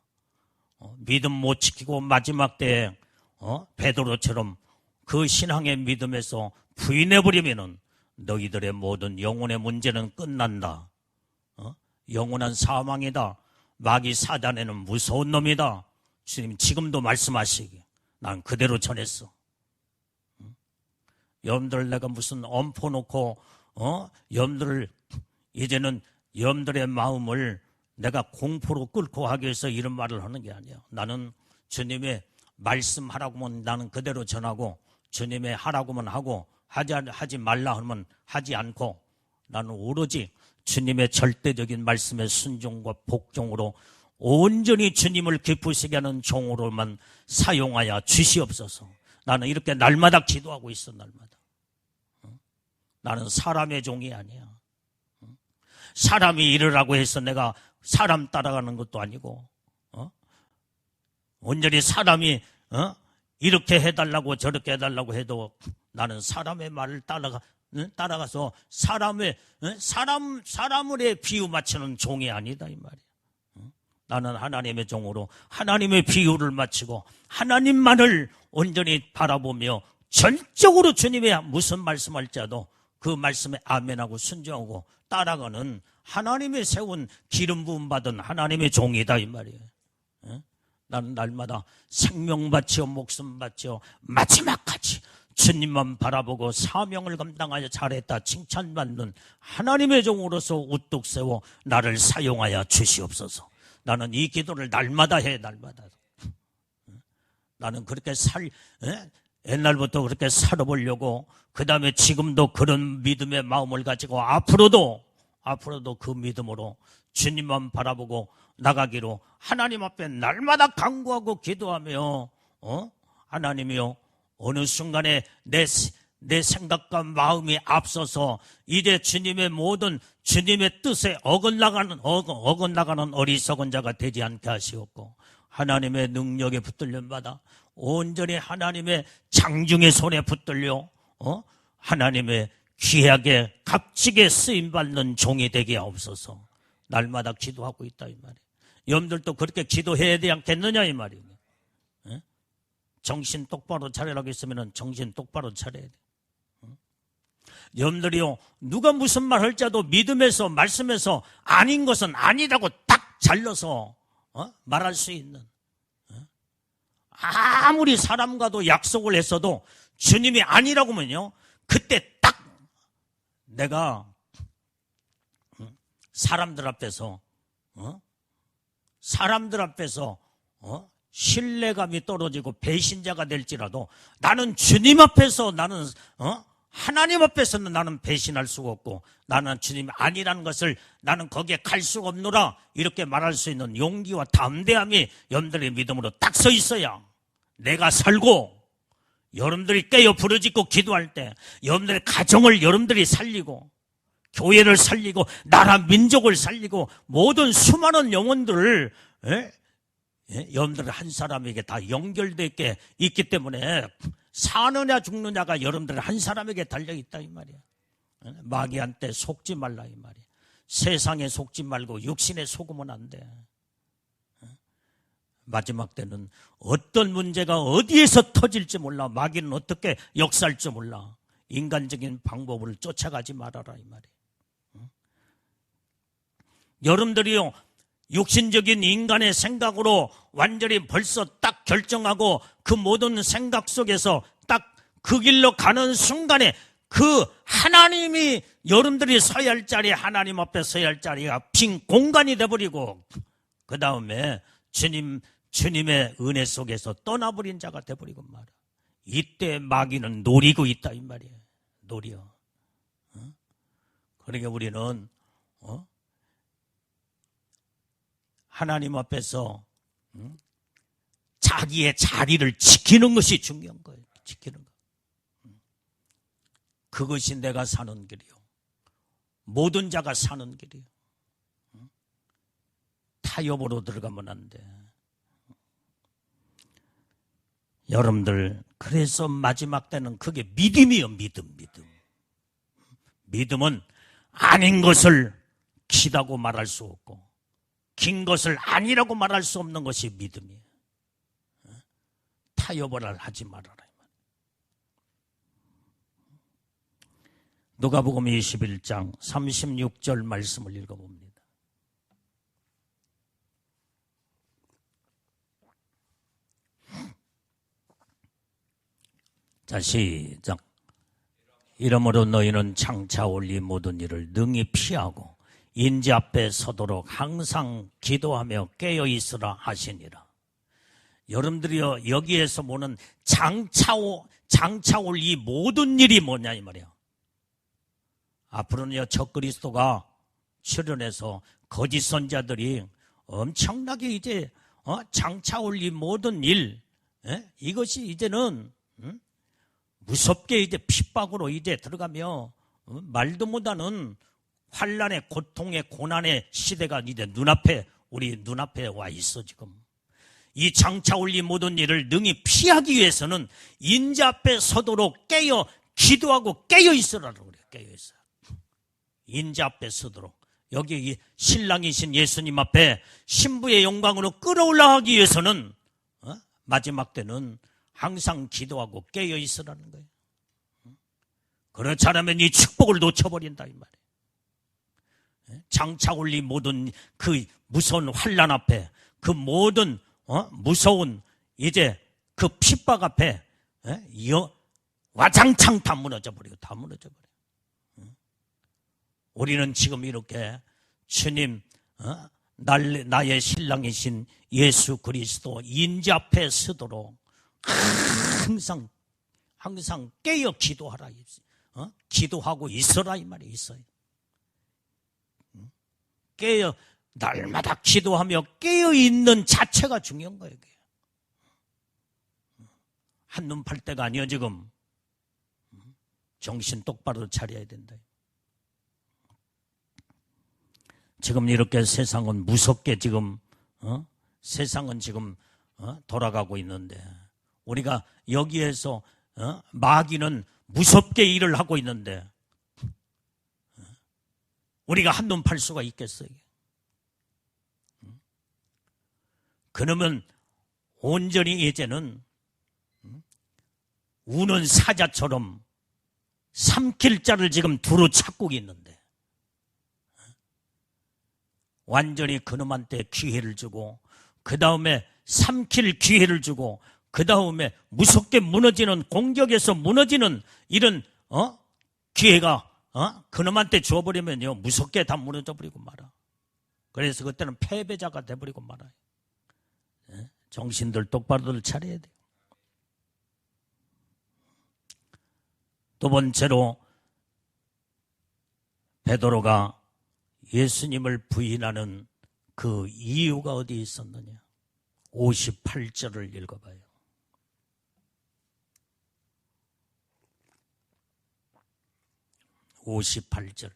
믿음 못 지키고 마지막 때에 베드로처럼 그 신앙의 믿음에서 부인해버리면은 너희들의 모든 영혼의 문제는 끝난다. 영원한 사망이다. 마귀 사단에는 무서운 놈이다. 주님 지금도 말씀하시기. 난 그대로 전했어. 여러분들 내가 무슨 엄포 놓고 여러분들을 이제는 여러분들의 마음을 내가 공포로 끌고 하기 위해서 이런 말을 하는 게 아니야. 나는 주님의 말씀하라고 하면 나는 그대로 전하고 주님의 하라고만 하고 하지 말라 하면 하지 않고 나는 오로지 주님의 절대적인 말씀의 순종과 복종으로 온전히 주님을 기쁘시게 하는 종으로만 사용하여 주시옵소서. 나는 이렇게 날마다 기도하고 있어. 날마다. 나는 사람의 종이 아니야. 사람이 이러라고 해서 내가 사람 따라가는 것도 아니고 온전히 사람이 이렇게 해달라고 저렇게 해달라고 해도 나는 사람의 말을 따라가서 사람을 비유 맞추는 종이 아니다 이 말이야. 나는 하나님의 종으로 하나님의 비유를 맞추고 하나님만을 온전히 바라보며 전적으로 주님이 무슨 말씀할지라도 그 말씀에 아멘하고 순종하고 따라가는 하나님의 세운 기름 부음 받은 하나님의 종이다 이 말이에요. 나는 날마다 생명 바치어 목숨 바치어 마지막까지 주님만 바라보고 사명을 감당하여 잘했다 칭찬받는 하나님의 종으로서 우뚝 세워 나를 사용하여 주시옵소서. 나는 이 기도를 날마다 해. 날마다. 나는 그렇게 옛날부터 그렇게 살아보려고, 그 다음에 지금도 그런 믿음의 마음을 가지고 앞으로도 그 믿음으로 주님만 바라보고 나가기로 하나님 앞에 날마다 간구하고 기도하며 하나님이요, 어느 순간에 내 생각과 마음이 앞서서 이제 주님의 모든 주님의 뜻에 어긋나가는 어리석은 자가 되지 않게 하시옵고, 하나님의 능력에 붙들림 받아 온전히 하나님의 장중의 손에 붙들려 하나님의 귀하게 값지게 쓰임받는 종이 되게 하옵소서. 날마다 기도하고 있다 이 말이에요. 여러분들도 그렇게 기도해야 되지 않겠느냐 이 말이에요. 정신 똑바로 차리라고 했으면 정신 똑바로 차려야 돼. 여러분들이요, 누가 무슨 말 할지라도 믿음에서 말씀에서 아닌 것은 아니라고 딱 잘라서 말할 수 있는, 아무리 사람과도 약속을 했어도 주님이 아니라고 하면요, 그때 딱 내가 사람들 앞에서 신뢰감이 떨어지고 배신자가 될지라도 나는 주님 앞에서 하나님 앞에서는 나는 배신할 수가 없고, 나는 주님이 아니라는 것을 나는 거기에 갈 수가 없노라 이렇게 말할 수 있는 용기와 담대함이 여러분들의 믿음으로 딱 서 있어야 내가 살고, 여러분들이 깨어 부르짖고 기도할 때 여러분들의 가정을 여러분들이 살리고, 교회를 살리고, 나라 민족을 살리고, 모든 수많은 영혼들을 여러분들 한 사람에게 다 연결되어 있기 때문에 사느냐 죽느냐가 여러분들 한 사람에게 달려있다 이 말이야. 마귀한테 속지 말라 이 말이야. 세상에 속지 말고 육신에 속으면 안 돼. 마지막 때는 어떤 문제가 어디에서 터질지 몰라. 마귀는 어떻게 역사할지 몰라. 인간적인 방법을 쫓아가지 말아라 이 말이야. 여러분들이요, 육신적인 인간의 생각으로 완전히 벌써 딱 결정하고 그 모든 생각 속에서 딱 그 길로 가는 순간에 그 하나님이 여러분들이 서야 할 자리, 하나님 앞에 서야 할 자리가 빈 공간이 돼버리고, 그 다음에 주님의 은혜 속에서 떠나버린 자가 돼버리고 말이야. 이때 마귀는 노리고 있다 이 말이에요. 노려. 그러니까 우리는 하나님 앞에서 자기의 자리를 지키는 것이 중요한 거예요. 지키는 거. 그것이 내가 사는 길이요, 모든 자가 사는 길이요. 타협으로 들어가면 안 돼. 여러분들, 그래서 마지막 때는 그게 믿음이요. 믿음은 아닌 것을 기다고 말할 수 없고, 긴 것을 아니라고 말할 수 없는 것이 믿음이에요. 타협을 하지 말아라. 누가복음 21장 36절 말씀을 읽어봅니다. 자, 시작. 이러므로 너희는 장차 올 이 모든 일을 능히 피하고 인지 앞에 서도록 항상 기도하며 깨어 있으라 하시니라. 여러분들이요, 여기에서 보는 장차 올 이 모든 일이 뭐냐 이 말이야. 앞으로는요, 적그리스도가 출현해서 거짓 선자들이 엄청나게 이제 장차 올 이 모든 일, 이것이 이제는 무섭게 이제 핍박으로 이제 들어가며 말도 못하는 환난의 고통의 고난의 시대가 이제 우리 눈앞에 와 있어 지금. 이 장차 올 이 모든 일을 능히 피하기 위해서는 인자 앞에 서도록 깨어 기도하고 깨어 있으라고 그래요. 깨어 있어. 인자 앞에 서도록. 여기 이 신랑이신 예수님 앞에 신부의 영광으로 끌어올라가기 위해서는 마지막 때는 항상 기도하고 깨어 있으라는 거예요. 그렇지 않으면 이 축복을 놓쳐버린다 이 말이에요. 장차 올 이 모든 그 무서운 환난 앞에 그 모든 무서운 이제 그 핍박 앞에 와장창 다 무너져버리고 다 무너져버려요. 우리는 지금 이렇게 주님 나의 신랑이신 예수 그리스도 인자 앞에 서도록 항상 깨어 기도하라. 기도하고 있어라 이 말이 있어요. 깨어 날마다 기도하며 깨어 있는 자체가 중요한 거예요. 한눈 팔 때가 아니야 지금. 정신 똑바로 차려야 된다. 지금 이렇게 세상은 무섭게 지금 세상은 지금 돌아가고 있는데 우리가 여기에서 마귀는 무섭게 일을 하고 있는데 우리가 한눈 팔 수가 있겠어요? 그러면 온전히 이제는 우는 사자처럼 삼킬 자를 지금 두루 찾고 있는데 완전히 그놈한테 기회를 주고 그 다음에 삼킬 기회를 주고 그 다음에 무섭게 무너지는 공격에서 무너지는 이런 기회가 그놈한테 줘버리면요 무섭게 다 무너져버리고 말아. 그래서 그때는 패배자가 돼버리고 말아요. 정신들 똑바로들 차려야 돼요. 두 번째로 베드로가 예수님을 부인하는 그 이유가 어디 있었느냐? 58절을 읽어봐요. 58절.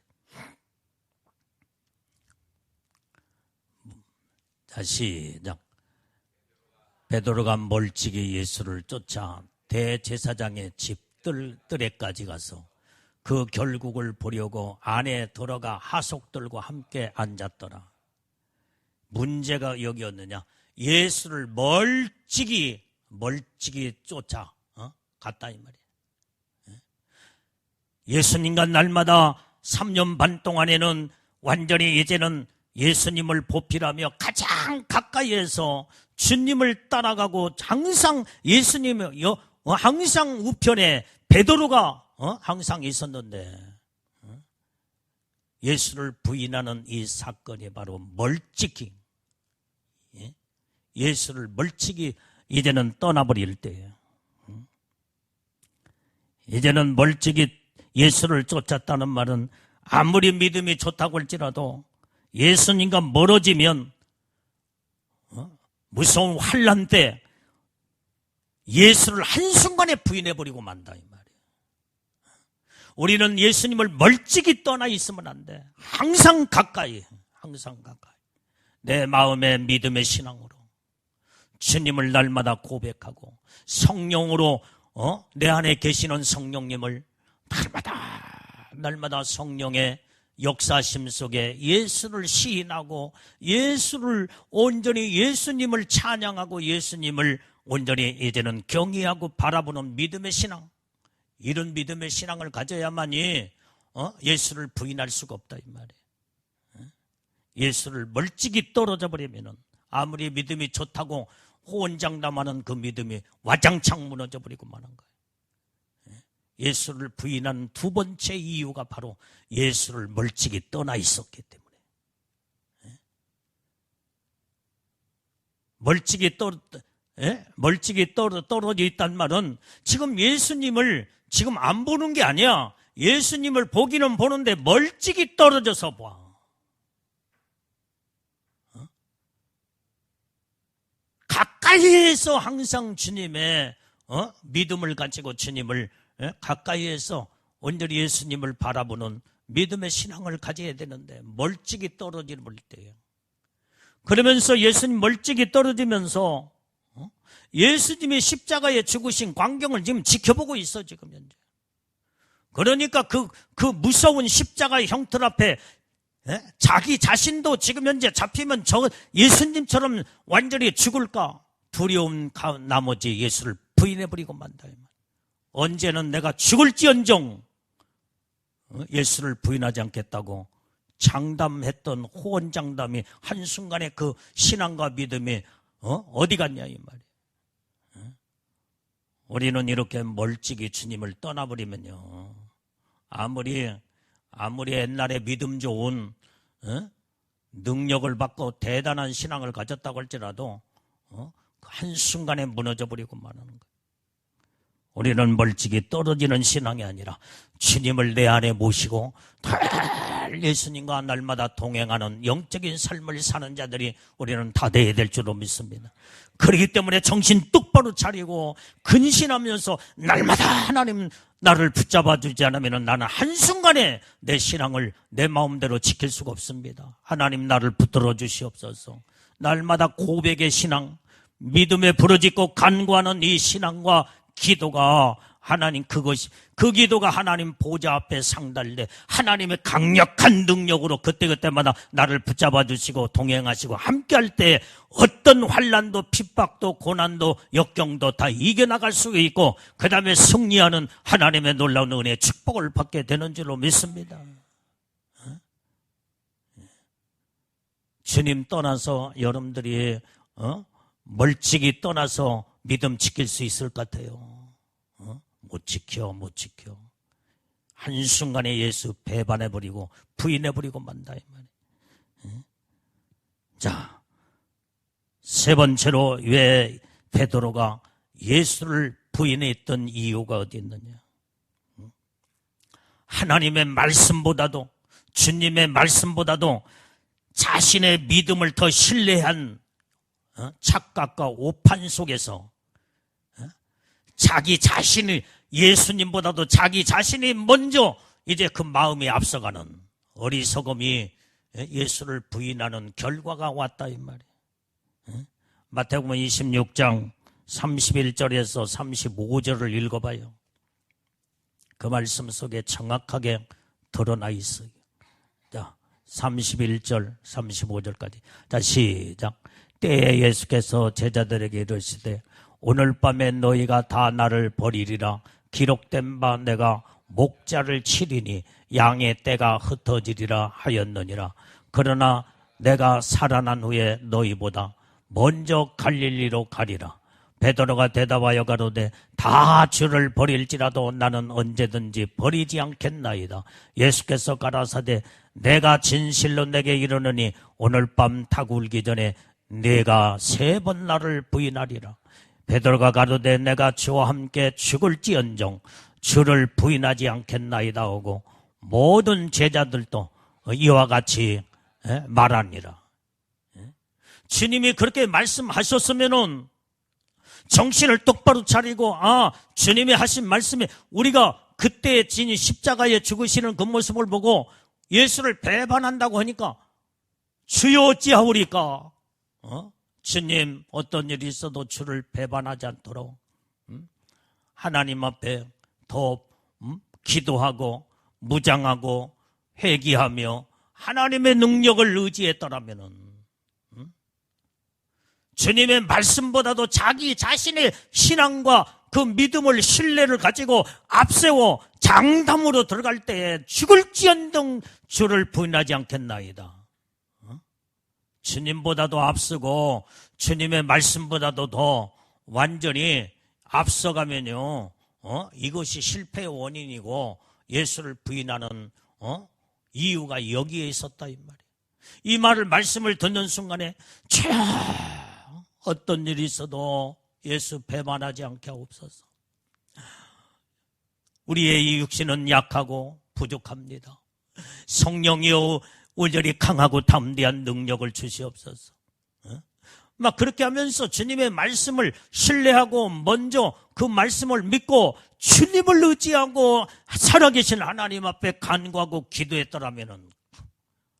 자, 시작. 베드로가 멀찍이 예수를 쫓아 대제사장의 집들에까지 가서 그 결국을 보려고 안에 들어가 하속들과 함께 앉았더라. 문제가 여기였느냐? 예수를 멀찍이 쫓아 갔다 이 말이에요. 예수님과 날마다 3년 반 동안에는 완전히 이제는 예수님을 보필하며 가장 가까이에서 주님을 따라가고 항상 예수님의 항상 우편에 베드로가 항상 있었는데 예수를 부인하는 이 사건이 바로 멀찍이 예수를 멀찍이 이제는 떠나버릴 때예요. 이제는 멀찍이 예수를 쫓았다는 말은 아무리 믿음이 좋다고 할지라도 예수님과 멀어지면 무서운 환난 때 예수를 한순간에 부인해버리고 만다 이 말이에요. 우리는 예수님을 멀찍이 떠나 있으면 안 돼. 항상 가까이 내 마음의 믿음의 신앙으로 주님을 날마다 고백하고 성령으로 내 안에 계시는 성령님을 날마다 성령의 역사심 속에 예수를 시인하고 예수를 온전히 예수님을 찬양하고 예수님을 온전히 이제는 경외하고 바라보는 믿음의 신앙, 이런 믿음의 신앙을 가져야만이 예수를 부인할 수가 없다 이 말이에요. 예수를 멀찍이 떨어져 버리면은 아무리 믿음이 좋다고 호언장담하는 그 믿음이 와장창 무너져 버리고 마는 거예요. 예수를 부인하는 두 번째 이유가 바로 예수를 멀찍이 떠나 있었기 때문에. 멀찍이 떨어져 있단 말은 지금 예수님을 지금 안 보는 게 아니야. 예수님을 보기는 보는데 멀찍이 떨어져서 봐. 가까이에서 항상 주님의 믿음을 가지고 주님을 가까이에서 온전히 예수님을 바라보는 믿음의 신앙을 가져야 되는데 멀찍이 떨어질 때예요. 그러면서 예수님 멀찍이 떨어지면서 예수님이 십자가에 죽으신 광경을 지금 지켜보고 있어, 지금 현재. 그러니까 그 무서운 십자가의 형틀 앞에 자기 자신도 지금 현재 잡히면 저 예수님처럼 완전히 죽을까 두려움 나머지 예수를 부인해버리고 만다. 언제는 내가 죽을지언정 예수를 부인하지 않겠다고 장담했던 호언장담이 한순간에 그 신앙과 믿음이 어디 갔냐 이 말이에요. 우리는 이렇게 멀찍이 주님을 떠나버리면요, 아무리 옛날에 믿음 좋은 능력을 받고 대단한 신앙을 가졌다고 할지라도 한순간에 무너져 버리고 마는 거예요. 우리는 멀찍이 떨어지는 신앙이 아니라 주님을 내 안에 모시고 늘 예수님과 날마다 동행하는 영적인 삶을 사는 자들이 우리는 다 돼야 될 줄로 믿습니다. 그렇기 때문에 정신 똑바로 차리고 근신하면서 날마다 하나님 나를 붙잡아 주지 않으면 나는 한순간에 내 신앙을 내 마음대로 지킬 수가 없습니다. 하나님 나를 붙들어 주시옵소서. 날마다 고백의 신앙, 믿음에 부르짖고 간구하는 이 신앙과 기도가 하나님 그 기도가 하나님 보좌 앞에 상달돼 하나님의 강력한 능력으로 그때그때마다 나를 붙잡아 주시고 동행하시고 함께할 때 어떤 환난도 핍박도 고난도 역경도 다 이겨나갈 수 있고 그 다음에 승리하는 하나님의 놀라운 은혜의 축복을 받게 되는 줄로 믿습니다. 주님 떠나서 여러분들이 멀찍이 떠나서 믿음 지킬 수 있을 것 같아요. 못 지켜. 한순간에 예수 배반해버리고 부인해버리고 만다 이 말이에요. 자, 세 번째로 왜 베드로가 예수를 부인했던 이유가 어디 있느냐? 하나님의 말씀보다도 주님의 말씀보다도 자신의 믿음을 더 신뢰한 착각과 오판 속에서 자기 자신이 예수님보다도 자기 자신이 먼저 이제 그 마음이 앞서가는 어리석음이 예수를 부인하는 결과가 왔다 이 말이에요. 마태복음 26장 31절에서 35절을 읽어봐요. 그 말씀 속에 정확하게 드러나 있어요. 자, 31절 35절까지. 자, 시작. 때에 예수께서 제자들에게 이르시되 오늘 밤에 너희가 다 나를 버리리라. 기록된 바 내가 목자를 치리니 양의 떼가 흩어지리라 하였느니라. 그러나 내가 살아난 후에 너희보다 먼저 갈릴리로 가리라. 베드로가 대답하여 가로되 다 주를 버릴지라도 나는 언제든지 버리지 않겠나이다. 예수께서 가라사대 내가 진실로 내게 이르노니 오늘 밤 닭 울기 전에 네가 3번 나를 부인하리라. 베드로가 가로되 내가 주와 함께 죽을지언정 주를 부인하지 않겠나이다 하고 모든 제자들도 이와 같이 말하니라. 주님이 그렇게 말씀하셨으면은 정신을 똑바로 차리고 주님이 하신 말씀에 우리가 그때 진이 십자가에 죽으시는 그 모습을 보고 예수를 배반한다고 하니까 주여 어찌하오리까? 주님 어떤 일이 있어도 주를 배반하지 않도록 하나님 앞에 더 기도하고 무장하고 회개하며 하나님의 능력을 의지했더라면은 주님의 말씀보다도 자기 자신의 신앙과 그 믿음을 신뢰를 가지고 앞세워 장담으로 들어갈 때에 죽을지언정 주를 부인하지 않겠나이다. 주님보다도 앞서고 주님의 말씀보다도 더 완전히 앞서가면요, 이것이 실패의 원인이고 예수를 부인하는 이유가 여기에 있었다 이 말이에요. 이 말씀을 듣는 순간에 어떤 일이 있어도 예수 배반하지 않게 하옵소서. 우리의 이 육신은 약하고 부족합니다. 성령이여 온전히 강하고 담대한 능력을 주시옵소서. 막 그렇게 하면서 주님의 말씀을 신뢰하고 먼저 그 말씀을 믿고 주님을 의지하고 살아계신 하나님 앞에 간구하고 기도했더라면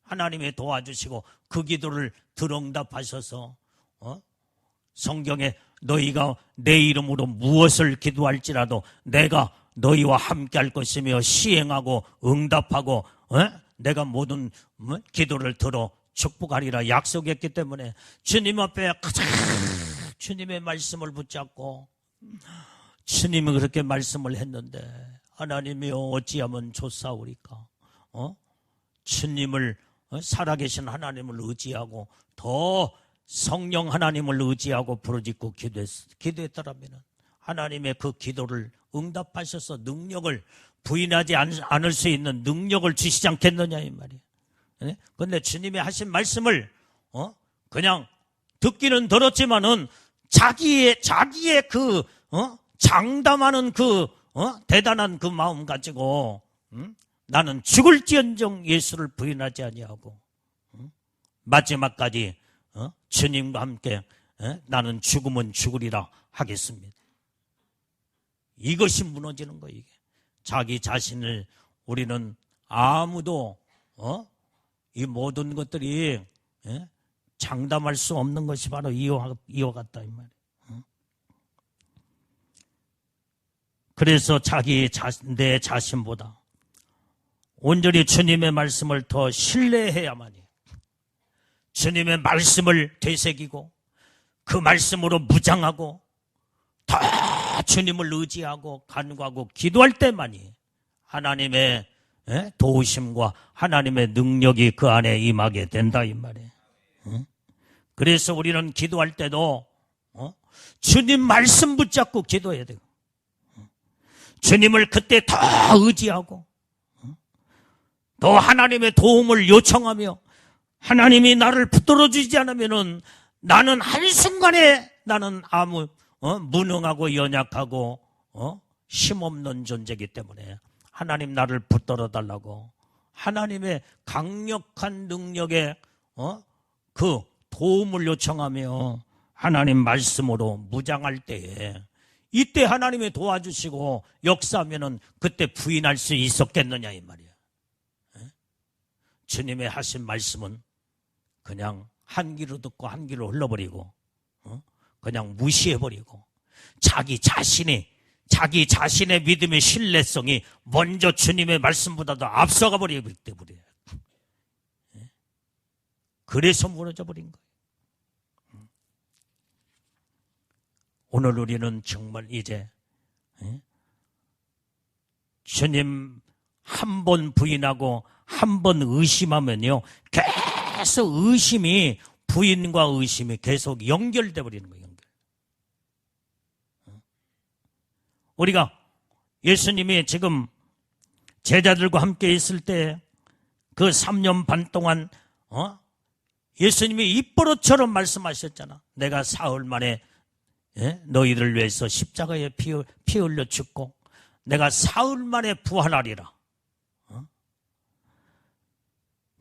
하나님이 도와주시고 그 기도를 들응답하셔서 성경에 너희가 내 이름으로 무엇을 기도할지라도 내가 너희와 함께 할 것이며 시행하고 응답하고 내가 모든 기도를 들어 축복하리라 약속했기 때문에 주님 앞에 가장 주님의 말씀을 붙잡고 주님이 그렇게 말씀을 했는데 하나님이 어찌하면 좋사오리까? 주님을 살아계신 하나님을 의지하고 더 성령 하나님을 의지하고 부르짖고 기도했더라면 하나님의 그 기도를 응답하셔서 능력을 부인하지 않을 수 있는 능력을 주시지 않겠느냐 이 말이에요. 그런데 주님이 하신 말씀을 그냥 듣기는 들었지만은 자기의 그 장담하는 그 대단한 그 마음 가지고 나는 죽을지언정 예수를 부인하지 아니하고 마지막까지 주님과 함께 나는 죽으면 죽으리라 하겠습니다. 이것이 무너지는 거예요. 이게. 자기 자신을 우리는 아무도 이 모든 것들이 장담할 수 없는 것이 바로 이와 같다 이 말이에요. 그래서 내 자신보다 온전히 주님의 말씀을 더 신뢰해야만이 주님의 말씀을 되새기고 그 말씀으로 무장하고 더 주님을 의지하고 간구하고 기도할 때만이 하나님의 도우심과 하나님의 능력이 그 안에 임하게 된다 이 말이에요. 그래서 우리는 기도할 때도 주님 말씀 붙잡고 기도해야 돼요. 주님을 그때 더 의지하고 더 하나님의 도움을 요청하며 하나님이 나를 붙들어 주지 않으면은 나는 한순간에 나는 아무 무능하고 연약하고 힘없는 존재이기 때문에 하나님 나를 붙들어 달라고 하나님의 강력한 능력에 그 도움을 요청하며 하나님 말씀으로 무장할 때에 이때 하나님이 도와주시고 역사하면은 그때 부인할 수 있었겠느냐 이 말이야. 주님의 하신 말씀은 그냥 한 귀로 듣고 한 귀로 흘러버리고 그냥 무시해버리고 자기 자신의 믿음의 신뢰성이 먼저 주님의 말씀보다도 앞서가 버리기 때문에 그래서 무너져 버린 거예요. 오늘 우리는 정말 이제 주님 한 번 부인하고 한 번 의심하면요 계속 의심이 부인과 의심이 계속 연결돼 버리는 거예요. 우리가 예수님이 지금 제자들과 함께 있을 때 그 3년 반 동안 예수님이 입버릇처럼 말씀하셨잖아. 내가 사흘 만에 너희를 위해서 십자가에 피 흘려 죽고 내가 사흘 만에 부활하리라.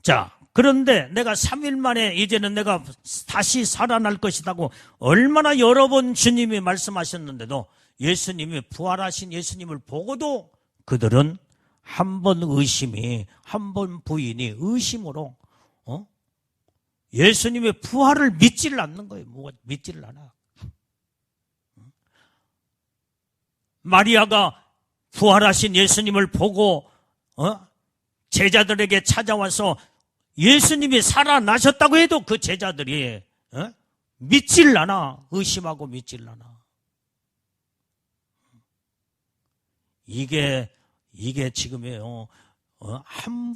자, 그런데 내가 3일 만에 이제는 내가 다시 살아날 것이라고 얼마나 여러 번 주님이 말씀하셨는데도 예수님이 부활하신 예수님을 보고도 그들은 한 번 의심이 한 번 부인이 의심으로 예수님의 부활을 믿지를 않는 거예요. 믿지를 않아. 마리아가 부활하신 예수님을 보고 제자들에게 찾아와서 예수님이 살아나셨다고 해도 그 제자들이 믿지를 않아. 의심하고 믿지를 않아. 이게 지금이에요. 한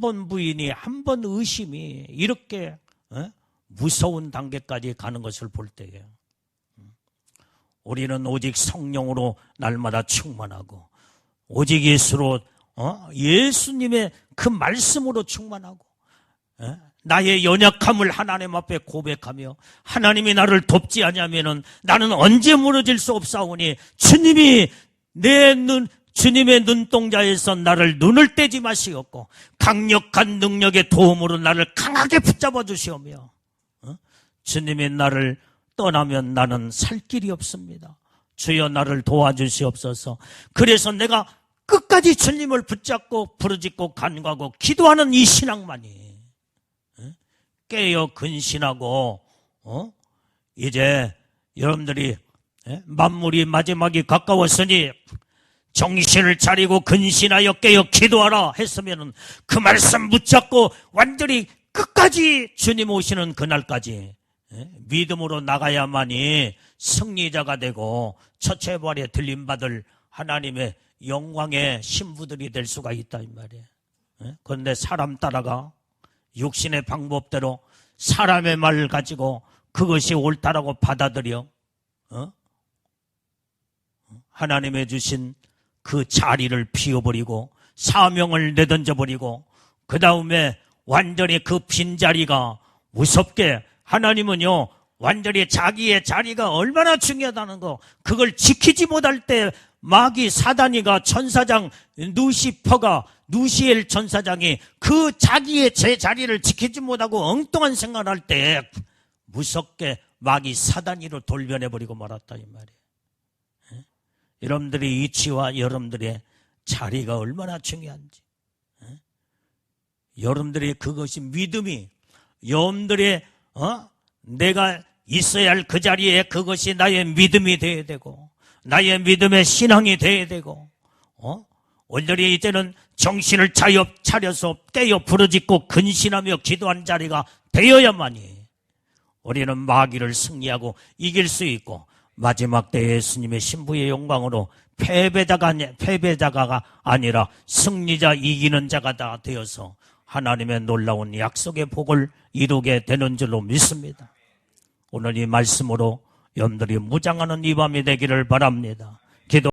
번 부인이 한 번 의심이 이렇게 무서운 단계까지 가는 것을 볼 때예요. 우리는 오직 성령으로 날마다 충만하고 오직 예수로 예수님의 그 말씀으로 충만하고 나의 연약함을 하나님 앞에 고백하며 하나님이 나를 돕지 않으면은 나는 언제 무너질 수 없사오니 주님이 주님의 눈동자에서 나를 눈을 떼지 마시옵고 강력한 능력의 도움으로 나를 강하게 붙잡아 주시오며 주님이 나를 떠나면 나는 살 길이 없습니다. 주여 나를 도와주시옵소서. 그래서 내가 끝까지 주님을 붙잡고 부르짖고 간구하고 기도하는 이 신앙만이 깨어 근신하고 이제 여러분들이 만물이 마지막이 가까웠으니 정신을 차리고 근신하여 깨어 기도하라 했으면 그 말씀 붙잡고 완전히 끝까지 주님 오시는 그날까지 믿음으로 나가야만이 승리자가 되고 처체부활에 들림받을 하나님의 영광의 신부들이 될 수가 있다 이 말이에요. 그런데 사람 따라가 육신의 방법대로 사람의 말을 가지고 그것이 옳다라고 받아들여 하나님의 주신 그 자리를 비워버리고 사명을 내던져버리고 그 다음에 완전히 그 빈자리가 무섭게 하나님은요 완전히 자기의 자리가 얼마나 중요하다는 거 그걸 지키지 못할 때 마귀 사단이가 천사장 누시엘 천사장이 그 자기의 제 자리를 지키지 못하고 엉뚱한 생각을 할 때 무섭게 마귀 사단이로 돌변해버리고 말았다 이 말이에요. 여러분들의 위치와 여러분들의 자리가 얼마나 중요한지 여러분들의 그것이 믿음이 여러분들의 내가 있어야 할 그 자리에 그것이 나의 믿음이 되어야 되고 나의 믿음의 신앙이 되어야 되고 온전히 이제는 정신을 차려서 깨어 부르짖고 근신하며 기도한 자리가 되어야만이 우리는 마귀를 승리하고 이길 수 있고 마지막 때에 예수님의 신부의 영광으로 패배자가 아니라 승리자 이기는 자가 다 되어서 하나님의 놀라운 약속의 복을 이루게 되는 줄로 믿습니다. 오늘 이 말씀으로 여러분들이 무장하는 이 밤이 되기를 바랍니다. 기도